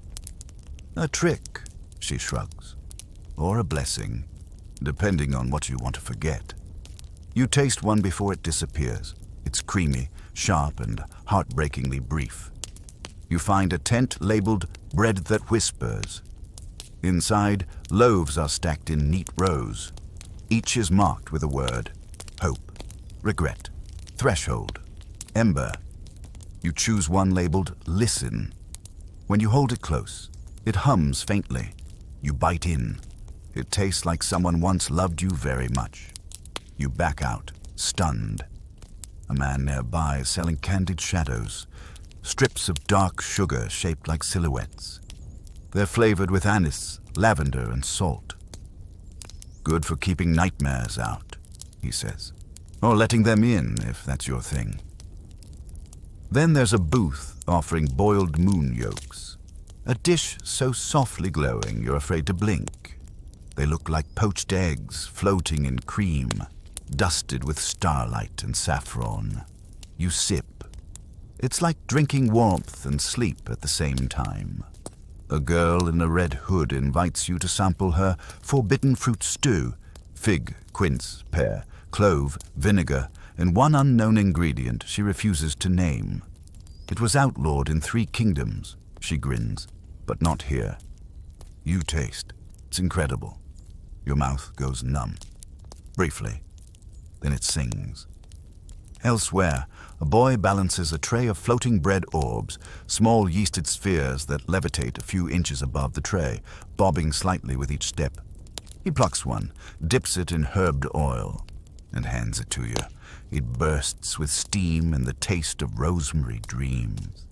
A trick, she shrugs, or a blessing, depending on what you want to forget. You taste one before it disappears. It's creamy, sharp, and heartbreakingly brief. You find a tent labeled Bread That Whispers. Inside, loaves are stacked in neat rows. Each is marked with a word: hope, regret, threshold, ember. You choose one labeled Listen. When you hold it close, it hums faintly. You bite in. It tastes like someone once loved you very much. You back out, stunned. A man nearby is selling candied shadows, strips of dark sugar shaped like silhouettes. They're flavored with anise, lavender, and salt. Good for keeping nightmares out, he says, or letting them in if that's your thing. Then there's a booth offering boiled moon yolks, a dish so softly glowing you're afraid to blink. They look like poached eggs floating in cream, dusted with starlight and saffron. You sip. It's like drinking warmth and sleep at the same time. A girl in a red hood invites you to sample her forbidden fruit stew: fig, quince, pear, clove, vinegar, and one unknown ingredient she refuses to name. It was outlawed in 3 kingdoms, she grins, but not here. You taste. It's incredible. Your mouth goes numb. Briefly. Then it sings. Elsewhere, a boy balances a tray of floating bread orbs, small yeasted spheres that levitate a few inches above the tray, bobbing slightly with each step. He plucks one, dips it in herbed oil, and hands it to you. It bursts with steam and the taste of rosemary dreams.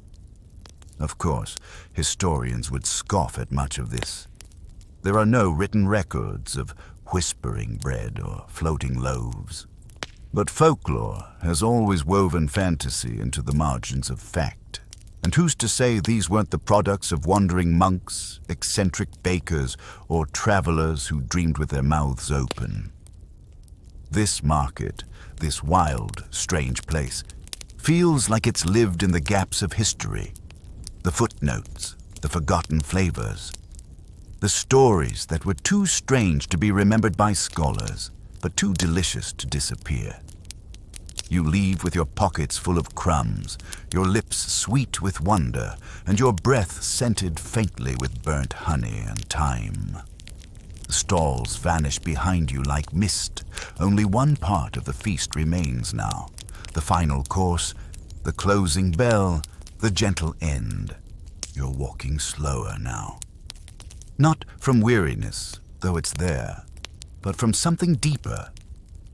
Of course, historians would scoff at much of this. There are no written records of whispering bread or floating loaves. But folklore has always woven fantasy into the margins of fact. And who's to say these weren't the products of wandering monks, eccentric bakers, or travelers who dreamed with their mouths open? This market, this wild, strange place, feels like it's lived in the gaps of history. The footnotes, the forgotten flavors, the stories that were too strange to be remembered by scholars, but too delicious to disappear. You leave with your pockets full of crumbs, your lips sweet with wonder, and your breath scented faintly with burnt honey and thyme. The stalls vanish behind you like mist. Only one part of the feast remains now. The final course, the closing bell, the gentle end. You're walking slower now. Not from weariness, though it's there, but from something deeper.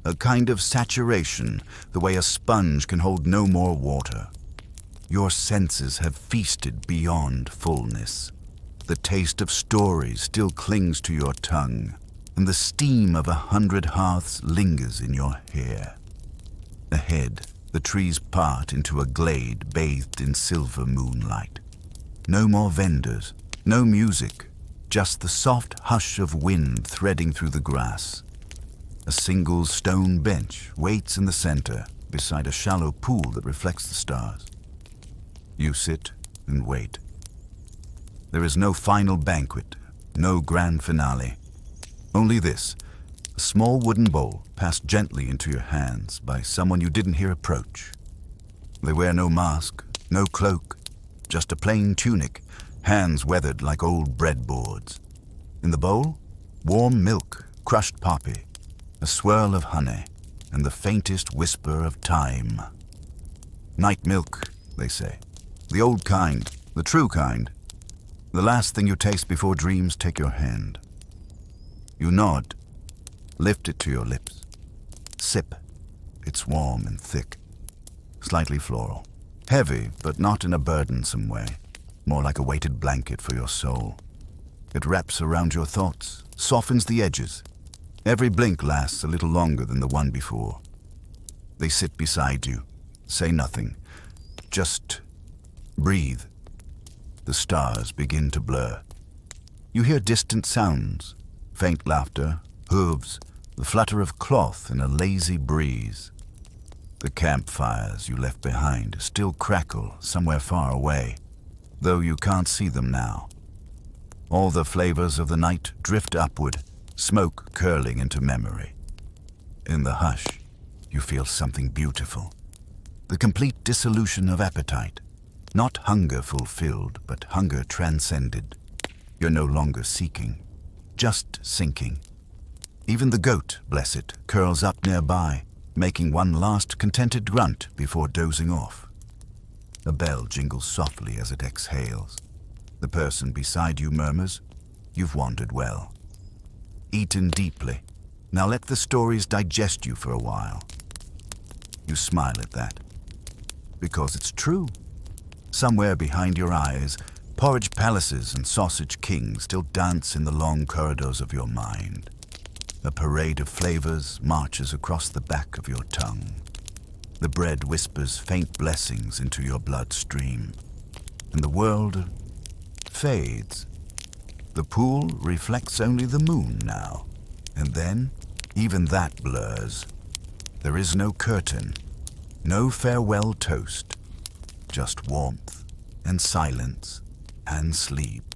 A kind of saturation, the way a sponge can hold no more water. Your senses have feasted beyond fullness. The taste of stories still clings to your tongue, and the steam of 100 hearths lingers in your hair. Ahead, the trees part into a glade bathed in silver moonlight. No more vendors, no music, just the soft hush of wind threading through the grass. A single stone bench waits in the center, beside a shallow pool that reflects the stars. You sit and wait. There is no final banquet, no grand finale. Only this, a small wooden bowl passed gently into your hands by someone you didn't hear approach. They wear no mask, no cloak, just a plain tunic, hands weathered like old breadboards. In the bowl, warm milk, crushed poppy, a swirl of honey, and the faintest whisper of time. Night milk, they say. The old kind, the true kind. The last thing you taste before dreams take your hand. You nod, lift it to your lips. Sip. It's warm and thick, slightly floral. Heavy, but not in a burdensome way. More like a weighted blanket for your soul. It wraps around your thoughts, softens the edges. Every blink lasts a little longer than the one before. They sit beside you, say nothing, just breathe. The stars begin to blur. You hear distant sounds, faint laughter, hooves, the flutter of cloth in a lazy breeze. The campfires you left behind still crackle somewhere far away, though you can't see them now. All the flavors of the night drift upward, smoke curling into memory. In the hush, you feel something beautiful. The complete dissolution of appetite. Not hunger fulfilled, but hunger transcended. You're no longer seeking, just sinking. Even the goat, bless it, curls up nearby, making one last contented grunt before dozing off. A bell jingles softly as it exhales. The person beside you murmurs, "You've wandered well." Eaten deeply. Now let the stories digest you for a while. You smile at that, because it's true. Somewhere behind your eyes, porridge palaces and sausage kings still dance in the long corridors of your mind. A parade of flavors marches across the back of your tongue. The bread whispers faint blessings into your bloodstream, and the world fades. The pool reflects only the moon now, and then even that blurs. There is no curtain, no farewell toast, just warmth and silence and sleep.